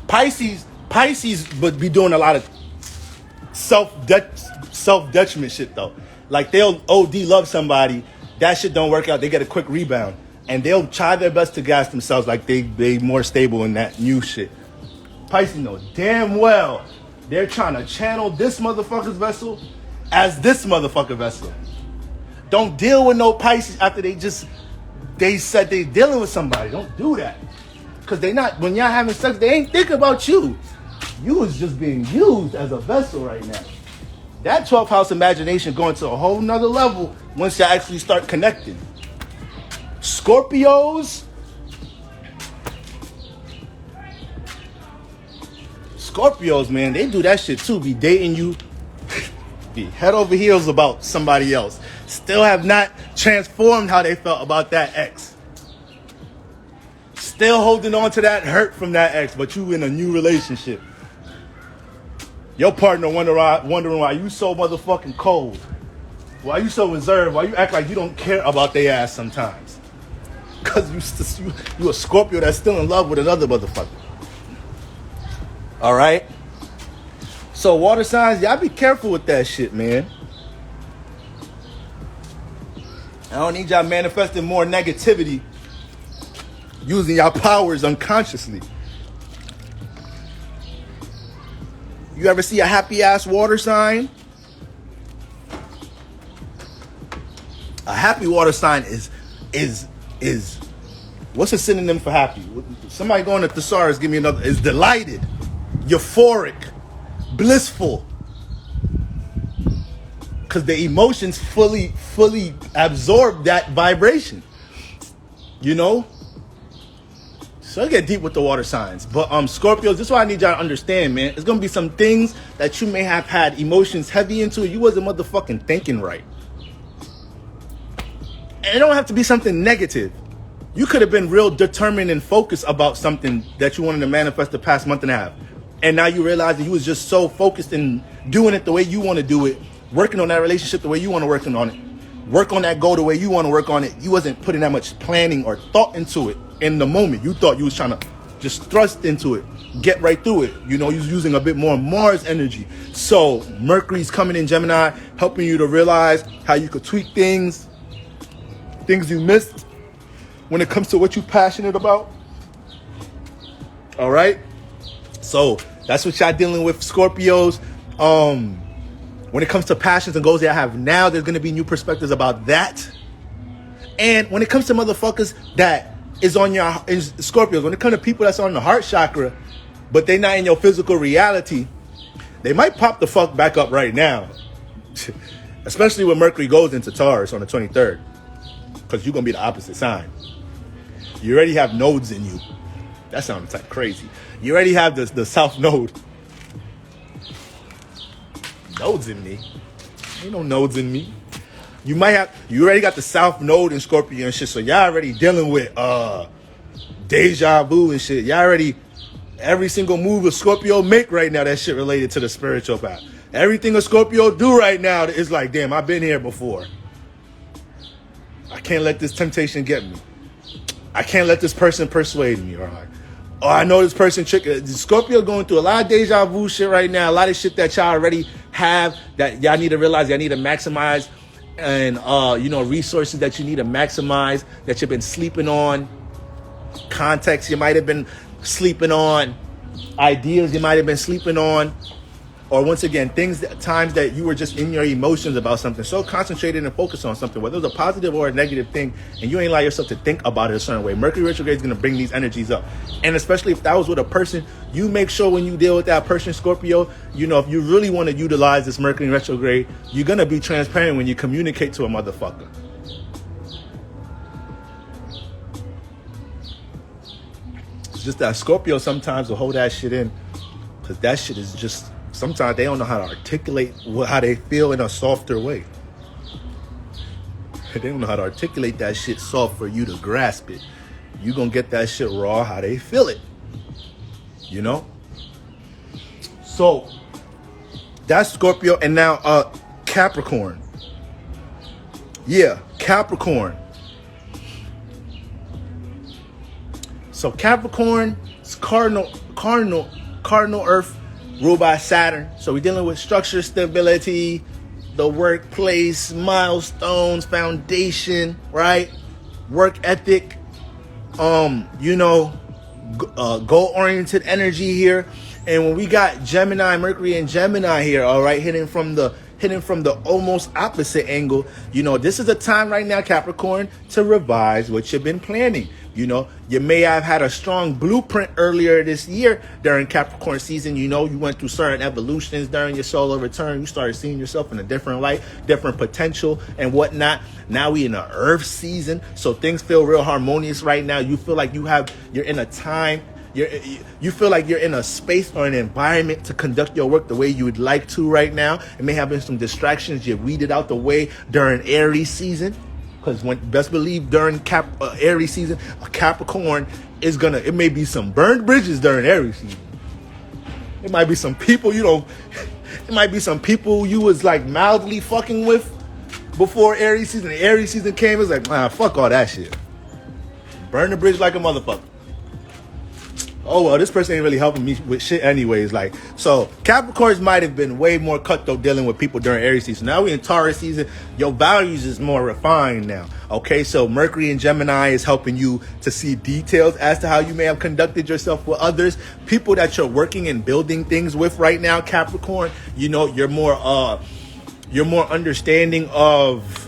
Pisces would be doing a lot of self-detriment shit though. Like they'll OD love somebody, that shit don't work out, they get a quick rebound. And they'll try their best to gas themselves like they more stable in that new shit. Pisces know damn well they're trying to channel this motherfucker's vessel as this motherfucker vessel. Don't deal with no Pisces after they said they dealing with somebody. Don't do that. Because when y'all having sex, they ain't thinking about you. You is just being used as a vessel right now. That 12th house imagination going to a whole nother level once y'all actually start connecting. Scorpios, man, they do that shit too. Be dating you, be head over heels about somebody else. Still have not transformed how they felt about that ex. Still holding on to that hurt from that ex, but you in a new relationship. Your partner wondering why you so motherfucking cold. Why you so reserved? Why you act like you don't care about their ass sometimes? Because you a Scorpio that's still in love with another motherfucker. All right? So water signs, y'all be careful with that shit, man. I don't need y'all manifesting more negativity using y'all powers unconsciously. You ever see a happy ass water sign? A happy water sign is what's a synonym for happy? Somebody going to thesaurus, give me another. Is delighted, euphoric, blissful. Because the emotions fully absorb that vibration. You know? So I get deep with the water signs. But Scorpios, this is what I need y'all to understand, man. It's gonna be some things that you may have had emotions heavy into. You wasn't motherfucking thinking right. And it don't have to be something negative. You could have been real determined and focused about something that you wanted to manifest the past month and a half. And now you realize that you was just so focused in doing it the way you want to do it, working on that relationship the way you want to work on it, work on that goal the way you want to work on it. You wasn't putting that much planning or thought into it in the moment. You thought you was trying to just thrust into it, get right through it. You know, you was using a bit more Mars energy. So Mercury's coming in Gemini, helping you to realize how you could tweak things you missed when it comes to what you're passionate about. All right? So that's what y'all dealing with, Scorpios. When it comes to passions and goals that I have now, there's going to be new perspectives about that. And when it comes to motherfuckers that is Scorpios, when it comes to people that's on the heart chakra, but they not in your physical reality, they might pop the fuck back up right now. Especially when Mercury goes into Taurus on the 23rd. Because you're going to be the opposite sign. You already have nodes in you. That sounds like crazy. You already have the South Node. Nodes in me? Ain't no nodes in me. You already got the South Node in Scorpio and shit, so y'all already dealing with deja vu and shit. Y'all already, every single move a Scorpio make right now, that shit related to the spiritual path. Everything a Scorpio do right now is like, damn, I've been here before. I can't let this temptation get me. I can't let this person persuade me. Or like, oh, I know this person Scorpio going through a lot of deja vu shit right now. A lot of shit that y'all already have that y'all need to realize y'all need to maximize. And, resources that you need to maximize that you've been sleeping on. Context you might have been sleeping on, ideas you might have been sleeping on, or once again, times that you were just in your emotions about something, so concentrated and focused on something, whether it's a positive or a negative thing, and you ain't allow yourself to think about it a certain way. Mercury retrograde is going to bring these energies up. And especially if that was with a person, you make sure when you deal with that person, Scorpio, you know, if you really want to utilize this Mercury retrograde, you're going to be transparent when you communicate to a motherfucker. It's just that Scorpio sometimes will hold that shit in, because that shit is just, sometimes they don't know how to articulate how they feel in a softer way. They don't know how to articulate that shit soft for you to grasp it. You gonna get that shit raw how they feel it. You know? So, that's Scorpio. And now, Capricorn. Yeah, Capricorn. So Capricorn is cardinal Earth, ruled by Saturn. So we're dealing with structure, stability, the workplace, milestones, foundation, right? Work ethic, goal-oriented energy here. And when we got Gemini, Mercury and Gemini here, all right, hitting from the almost opposite angle, you know, this is a time right now, Capricorn, to revise what you've been planning. You know, you may have had a strong blueprint earlier this year during Capricorn season. You know, you went through certain evolutions during your solar return. You started seeing yourself in a different light, different potential and whatnot. Now we in the Earth season, so things feel real harmonious right now. You feel like you're in a time, you feel like you're in a space or an environment to conduct your work the way you would like to right now. It may have been some distractions you weeded out the way during Aries season. Because best believe during Aries season, Capricorn is it may be some burned bridges during Aries season. It might be some people it might be some people you was like mildly fucking with before Aries season. The Aries season came, it's like, fuck all that shit. Burn the bridge like a motherfucker. Oh, well, this person ain't really helping me with shit anyways. Like, so Capricorns might have been way more cutthroat dealing with people during Aries season. Now we in Taurus season. Your values is more refined now. Okay, so Mercury and Gemini is helping you to see details as to how you may have conducted yourself with others. People that you're working and building things with right now, Capricorn, you know, you're more understanding of,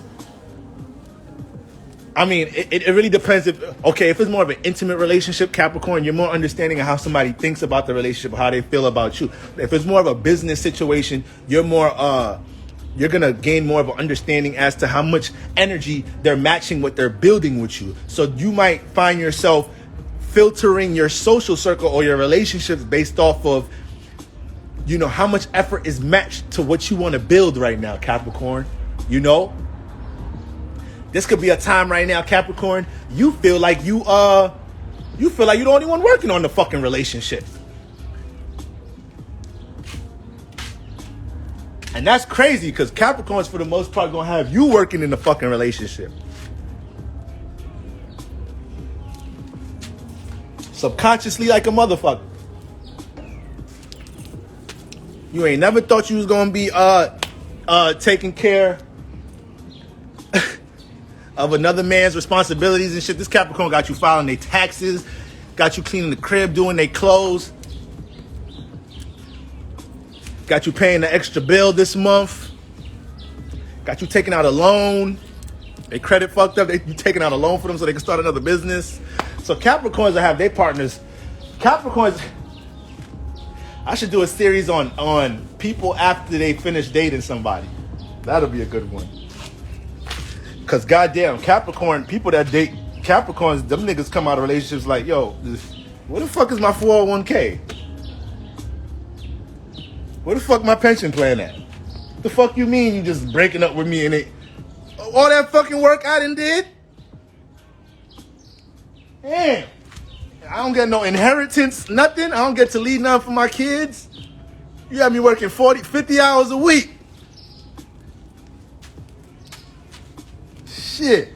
I mean, it really depends if it's more of an intimate relationship, Capricorn, you're more understanding of how somebody thinks about the relationship, how they feel about you. If it's more of a business situation, you're going to gain more of an understanding as to how much energy they're matching what they're building with you. So you might find yourself filtering your social circle or your relationships based off of, you know, how much effort is matched to what you want to build right now, Capricorn, you know? This could be a time right now, Capricorn, you feel like you're the only one working on the fucking relationship. And that's crazy because Capricorns, for the most part, gonna have you working in the fucking relationship. Subconsciously like a motherfucker. You ain't never thought you was gonna be taking care of another man's responsibilities and shit. This Capricorn got you filing their taxes, got you cleaning the crib, doing their clothes, got you paying the extra bill this month, got you taking out a loan. They credit fucked up. You taking out a loan for them so they can start another business. So Capricorns that have their partners. Capricorns, I should do a series on people after they finish dating somebody. That'll be a good one. Because goddamn, Capricorn, people that date Capricorns, them niggas come out of relationships like, yo, where the fuck is my 401k? Where the fuck my pension plan at? The fuck you mean you just breaking up with me and all that fucking work I done did? Damn. I don't get no inheritance, nothing. I don't get to leave nothing for my kids. You have me working 40, 50 hours a week. Shit.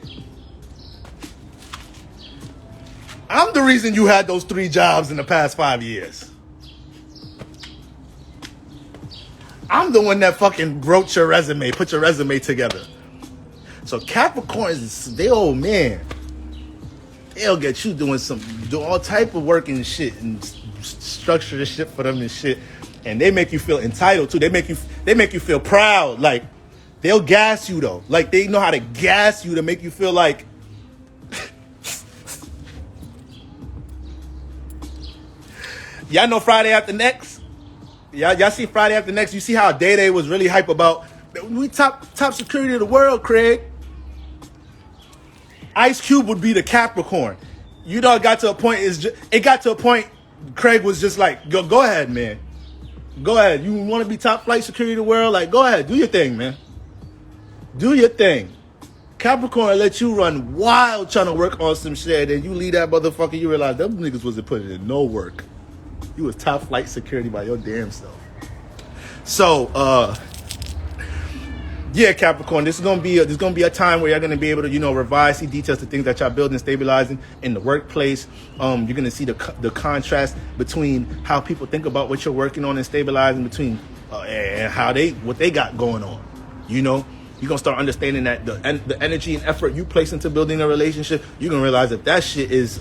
I'm the reason you had those 3 jobs in the past 5 years. I'm the one that fucking wrote your resume, put your resume together. So Capricorns, they old man. they'll get you doing all type of work and shit and structure the shit for them and shit. And they make you feel entitled too. They make you feel proud. Like, they'll gas you though. Like, they know how to gas you to make you feel like y'all know Friday After Next? Y'all see Friday After Next? You see how Day was really hype about, we top security of the world, Craig. Ice Cube would be the Capricorn. You know, it got to a point, Craig was just like, go ahead, man. Go ahead. You want to be top flight security of the world? Like, go ahead. Do your thing, man. Do your thing. Capricorn let you run wild trying to work on some shit, and you leave that motherfucker, you realize them niggas wasn't putting in no work. You was top flight security by your damn self. So, yeah, Capricorn, this is gonna be a time where you're gonna be able to, revise, see details to things that y'all building, stabilizing in the workplace. You're gonna see the contrast between how people think about what you're working on and stabilizing between and what they got going on. You're gonna start understanding that the energy and effort you place into building a relationship, you're gonna realize that shit is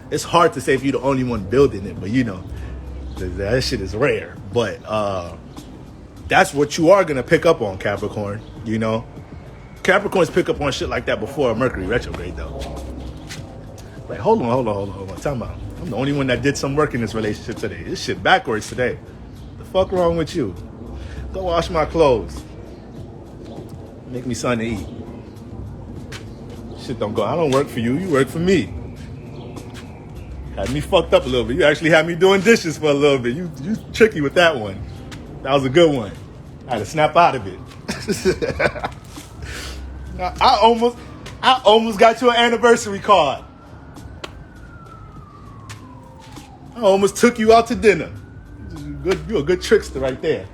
it's hard to say if you're the only one building it, but that shit is rare. But that's what you are going to pick up on, Capricorn. Capricorns pick up on shit like that before Mercury retrograde, though. Like, hold on. Time out. I'm the only one that did some work in this relationship today. This shit backwards today. The fuck wrong with you? Go wash my clothes. Make me something to eat. Shit don't go. I don't work for you. You work for me. Had me fucked up a little bit. You actually had me doing dishes for a little bit. You tricky with that one. That was a good one. I had to snap out of it. I almost got you an anniversary card. I almost took you out to dinner. You're a good trickster right there.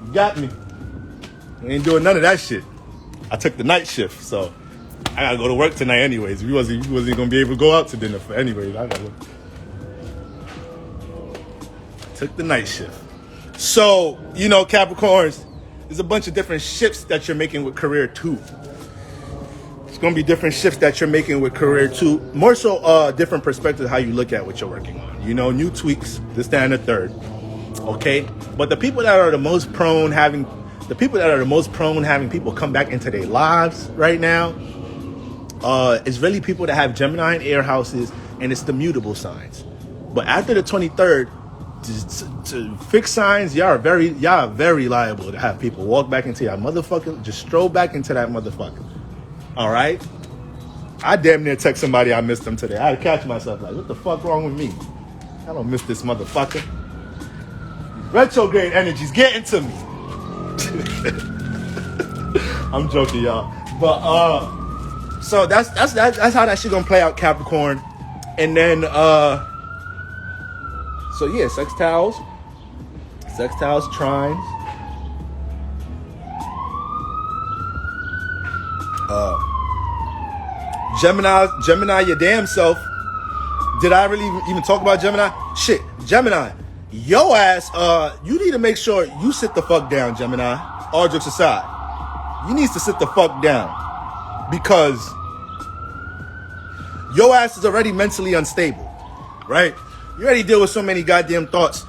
You got me. We ain't doing none of that shit. I took the night shift, so I gotta go to work tonight anyways. You wasn't gonna be able to go out to dinner for anyways. Took the night shift. So, Capricorns, there's a bunch of different shifts that you're making with career too. It's gonna be different shifts that you're making with career too. More so different perspectives how you look at what you're working on. New tweaks, this, that, and the third. Okay? But the people that are the most prone having people come back into their lives right now, it's really people that have Gemini and air houses, and it's the mutable signs. But after the 23rd, to fixed signs, y'all are very liable to have people walk back into your motherfucker, just stroll back into that motherfucker. All right? I damn near text somebody I missed them today. I had to catch myself like, what the fuck wrong with me? I don't miss this motherfucker. Retrograde energy's getting to me. I'm joking, y'all. But so that's how that shit gonna play out, Capricorn. And then so yeah, sextiles, trines. Gemini, your damn self. Did I really even talk about Gemini? Shit, Gemini, yo ass, you need to make sure you sit the fuck down, Gemini. All jokes aside, you need to sit the fuck down because your ass is already mentally unstable, right? You already deal with so many goddamn thoughts.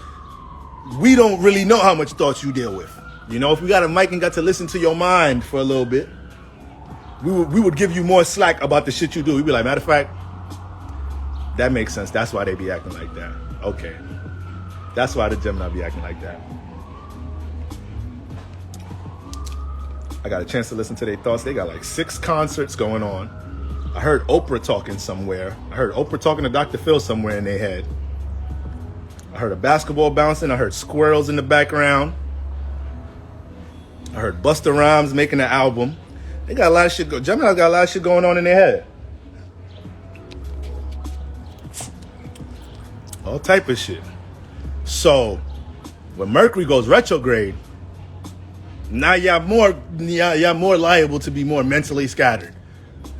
We don't really know how much thoughts you deal with. If we got a mic and got to listen to your mind for a little bit, we would give you more slack about the shit you do. We'd be like, matter of fact, that makes sense. That's why they be acting like that. Okay. That's why the Gemini be acting like that. I got a chance to listen to their thoughts. They got like 6 concerts going on. I heard Oprah talking somewhere. I heard Oprah talking to Dr. Phil somewhere in their head. I heard a basketball bouncing. I heard squirrels in the background. I heard Busta Rhymes making an album. They got a lot of shit. Gemini's got a lot of shit going on in their head. All type of shit. So, when Mercury goes retrograde, now y'all more liable to be more mentally scattered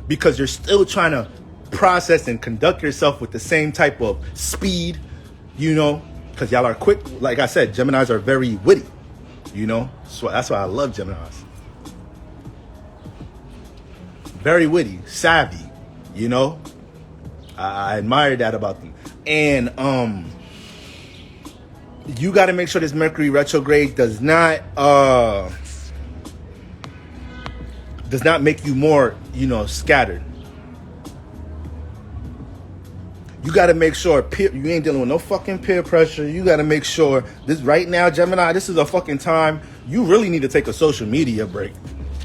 because you're still trying to process and conduct yourself with the same type of speed, because y'all are quick. Like I said, Geminis are very witty, So that's why I love Geminis. very witty, savvy, you know. I admire that about them. And you got to make sure this Mercury retrograde does not make you more, you know, scattered. You got to make sure you ain't dealing with no fucking peer pressure. You got to make sure this right now, Gemini, this is a fucking time you really need to take a social media break.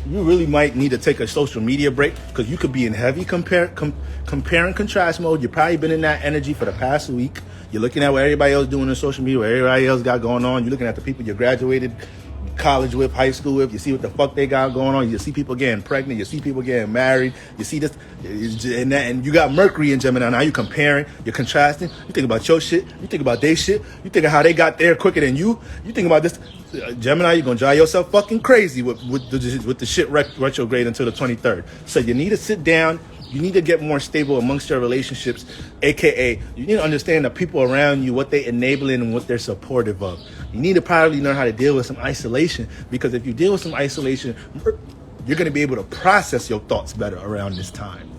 You really might need to take a social media break because you could be in heavy compare and contrast mode. You've probably been in that energy for the past week. You're looking at what everybody else doing on social media, what everybody else got going on. You're looking at the people you graduated college with, high school with. You see what the fuck they got going on. You see people getting pregnant. You see people getting married. You see this, and you got Mercury in Gemini. Now you're comparing, you're contrasting. You think about your shit. You think about their shit. You think of how they got there quicker than you. You think about this, Gemini. You're gonna drive yourself fucking crazy with the shit retrograde until the 23rd. So you need to sit down. You need to get more stable amongst your relationships, aka you need to understand the people around you, what they enabling and what they're supportive of. You need to probably learn how to deal with some isolation, because if you deal with some isolation, you're going to be able to process your thoughts better around this time.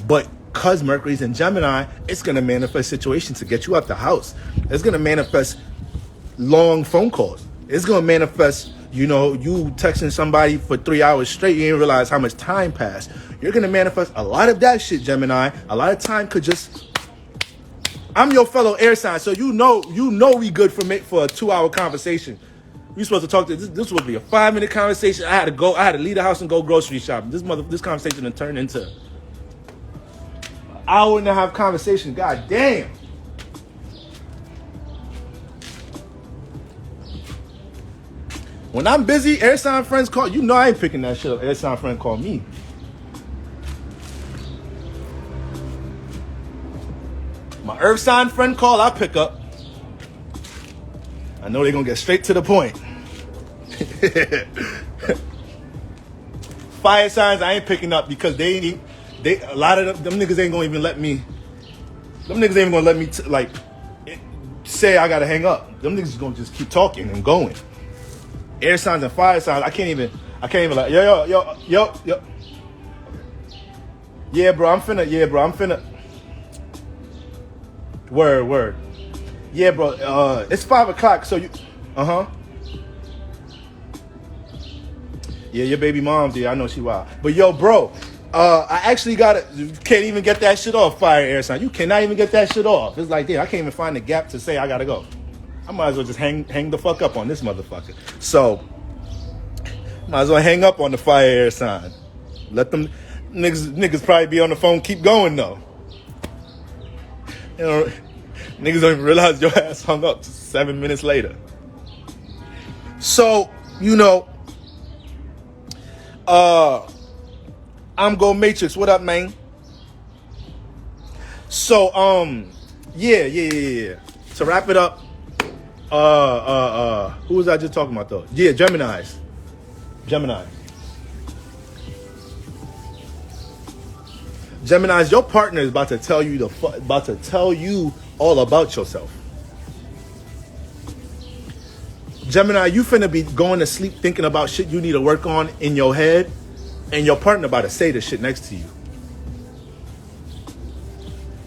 But because Mercury's in Gemini, it's going to manifest situations to get you out the house. It's going to manifest long phone calls. It's going to manifest, you know, you texting somebody for 3 hours straight, you didn't realize how much time passed. You're going to manifest a lot of that shit, Gemini. A lot of time could just... I'm your fellow air sign, so you know we good for a 2-hour conversation. We supposed to talk to this. This would be a 5-minute conversation. I had to leave the house and go grocery shopping. This conversation had turned into an hour and a half conversation. God damn. When I'm busy, air sign friends call. You know I ain't picking that shit up. Air sign friend call me. My earth sign friend call, I pick up. I know they're gonna get straight to the point. Fire signs, I ain't picking up because a lot of them niggas ain't gonna even let me. Them niggas ain't gonna let me say I gotta hang up. Them niggas is gonna just keep talking and going. Air signs and fire signs, I can't even like yo. Yeah, bro, I'm finna. Word. Yeah, bro. It's 5 o'clock, so you. Yeah, your baby mom's here. I know she wild. But yo, bro, I actually can't even get that shit off, fire air sign. You cannot even get that shit off. It's like, damn, I can't even find the gap to say I gotta go. I might as well just hang the fuck up on this motherfucker. So, might as well hang up on the fire air sign. Let them niggas probably be on the phone, keep going though. You know, niggas don't even realize your ass hung up 7 minutes later. So, you know, I'm Go Matrix. What up, man? So, yeah. To wrap it up, who was I just talking about though? Yeah, Gemini. Gemini's, your partner is about to tell you all about yourself. Gemini, you finna be going to sleep thinking about shit you need to work on in your head, and your partner about to say the shit next to you.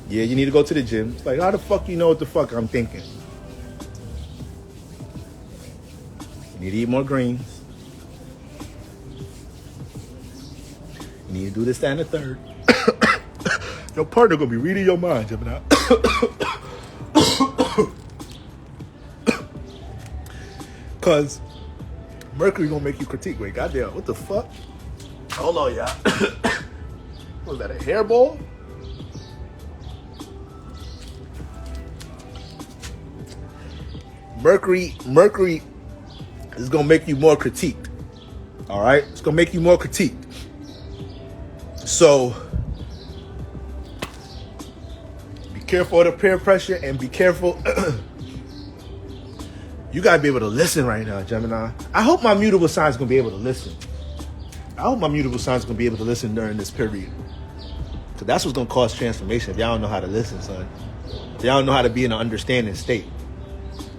Yeah, you need to go to the gym. It's like, how the fuck you know what the fuck I'm thinking? You need to eat more greens. You need to do this, that, and the third. Your partner gonna be reading your mind, Gemini. Cause Mercury gonna make you critique. Wait, goddamn, what the fuck? Hold on, y'all. Was that a hairball? Mercury is gonna make you more critiqued. All right, it's gonna make you more critiqued. So be careful of the peer pressure and be careful. You gotta be able to listen right now, Gemini. I hope my mutable sign's gonna be able to listen. I hope my mutable sign's gonna be able to listen during this period. Cause that's what's gonna cause transformation if y'all don't know how to listen, son. If y'all don't know how to be in an understanding state.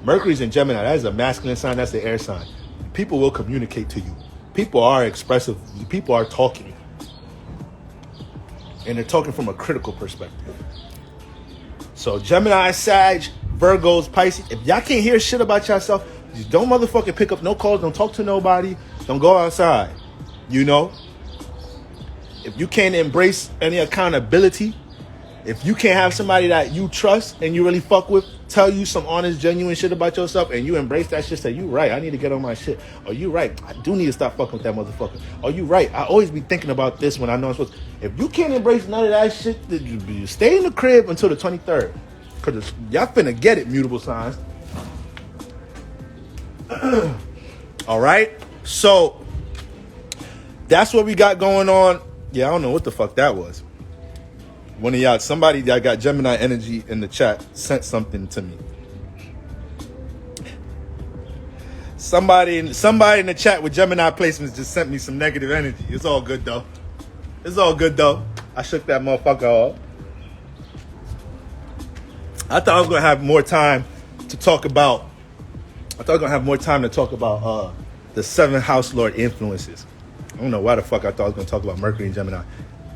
Mercury's in Gemini. That is a masculine sign. That's the air sign. People will communicate to you. People are expressive. People are talking. And they're talking from a critical perspective. So Gemini, Sag, Virgos, Pisces, if y'all can't hear shit about yourself, just don't motherfucking pick up no calls, don't talk to nobody, don't go outside. You know? If you can't embrace any accountability, if you can't have somebody that you trust and you really fuck with tell you some honest, genuine shit about yourself and you embrace that shit, say, you right, I need to get on my shit. Or you right, I do need to stop fucking with that motherfucker. Or you right, I always be thinking about this when I know I'm supposed to. If you can't embrace none of that shit, you stay in the crib until the 23rd. Because y'all finna get it, mutable signs. All right? So, that's what we got going on. Yeah, I don't know what the fuck that was. One of y'all, somebody that got Gemini energy in the chat sent something to me. Somebody in the chat with Gemini placements just sent me some negative energy. It's all good though. It's all good though. I shook that motherfucker off. I thought I was gonna have more time to talk about. The 7th house lord influences. I don't know why the fuck I thought I was gonna talk about Mercury and Gemini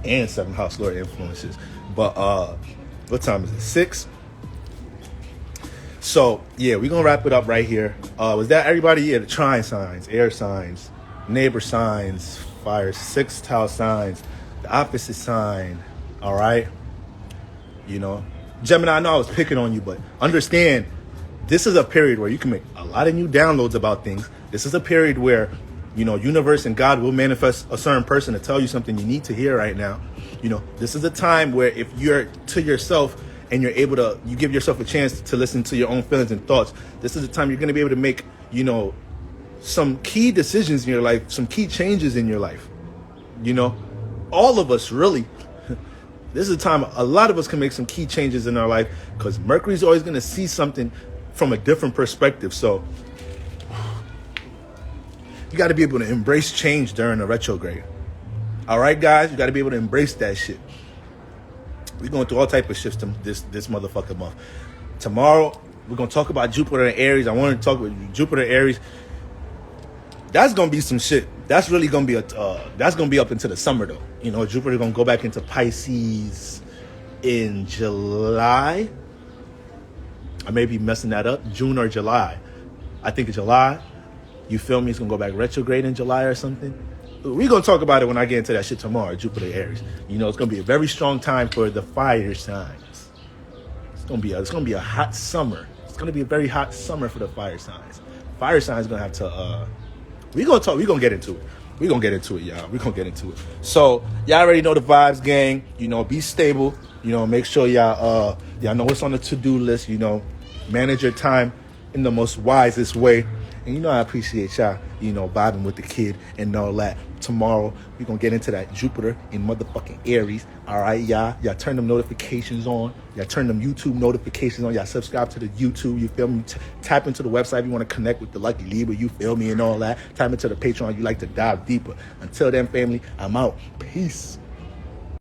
and 7th house lord influences. But what time is it? 6. So yeah, we're gonna wrap it up right here. Was that everybody? Yeah, the trine signs, air signs, neighbor signs, fire, 6th house signs, the opposite sign. All right. You know, Gemini, I know I was picking on you, but understand this is a period where you can make a lot of new downloads about things. This is a period where, you know, universe and God will manifest a certain person to tell you something you need to hear right now. You know, this is a time where if you're to yourself and you're able to, you give yourself a chance to listen to your own feelings and thoughts. This is a time you're going to be able to make, you know, some key decisions in your life, some key changes in your life. You know, all of us really, this is a time a lot of us can make some key changes in our life because Mercury's always going to see something from a different perspective. So you got to be able to embrace change during a retrograde. All right, guys, you got to be able to embrace that shit. We're going through all type of shifts this motherfucking month. Tomorrow, we're going to talk about Jupiter and Aries. I want to talk about Jupiter and Aries. That's going to be some shit. That's really going to be that's going to be up into the summer, though. You know, Jupiter going to go back into Pisces in July. I may be messing that up. June or July. I think it's July. You feel me? It's going to go back retrograde in July or something. We're going to talk about it when I get into that shit tomorrow, Jupiter Aries. You know, it's going to be a very strong time for the fire signs. It's going to be a hot summer. It's going to be a very hot summer for the fire signs. Fire signs going to have to, we're going to get into it. We're going to get into it, y'all. We're going to get into it. So, y'all already know the vibes, gang. You know, be stable. You know, make sure y'all know what's on the to-do list. You know, manage your time in the most wisest way. And you know I appreciate y'all, you know, vibing with the kid and all that. Tomorrow, we're going to get into that Jupiter in motherfucking Aries. All right, y'all? Y'all turn them notifications on. Y'all turn them YouTube notifications on. Y'all subscribe to the YouTube. You feel me? Tap into the website if you want to connect with the Lucky Libra. You feel me? And all that. Tap into the Patreon. You like to dive deeper. Until then, family, I'm out. Peace.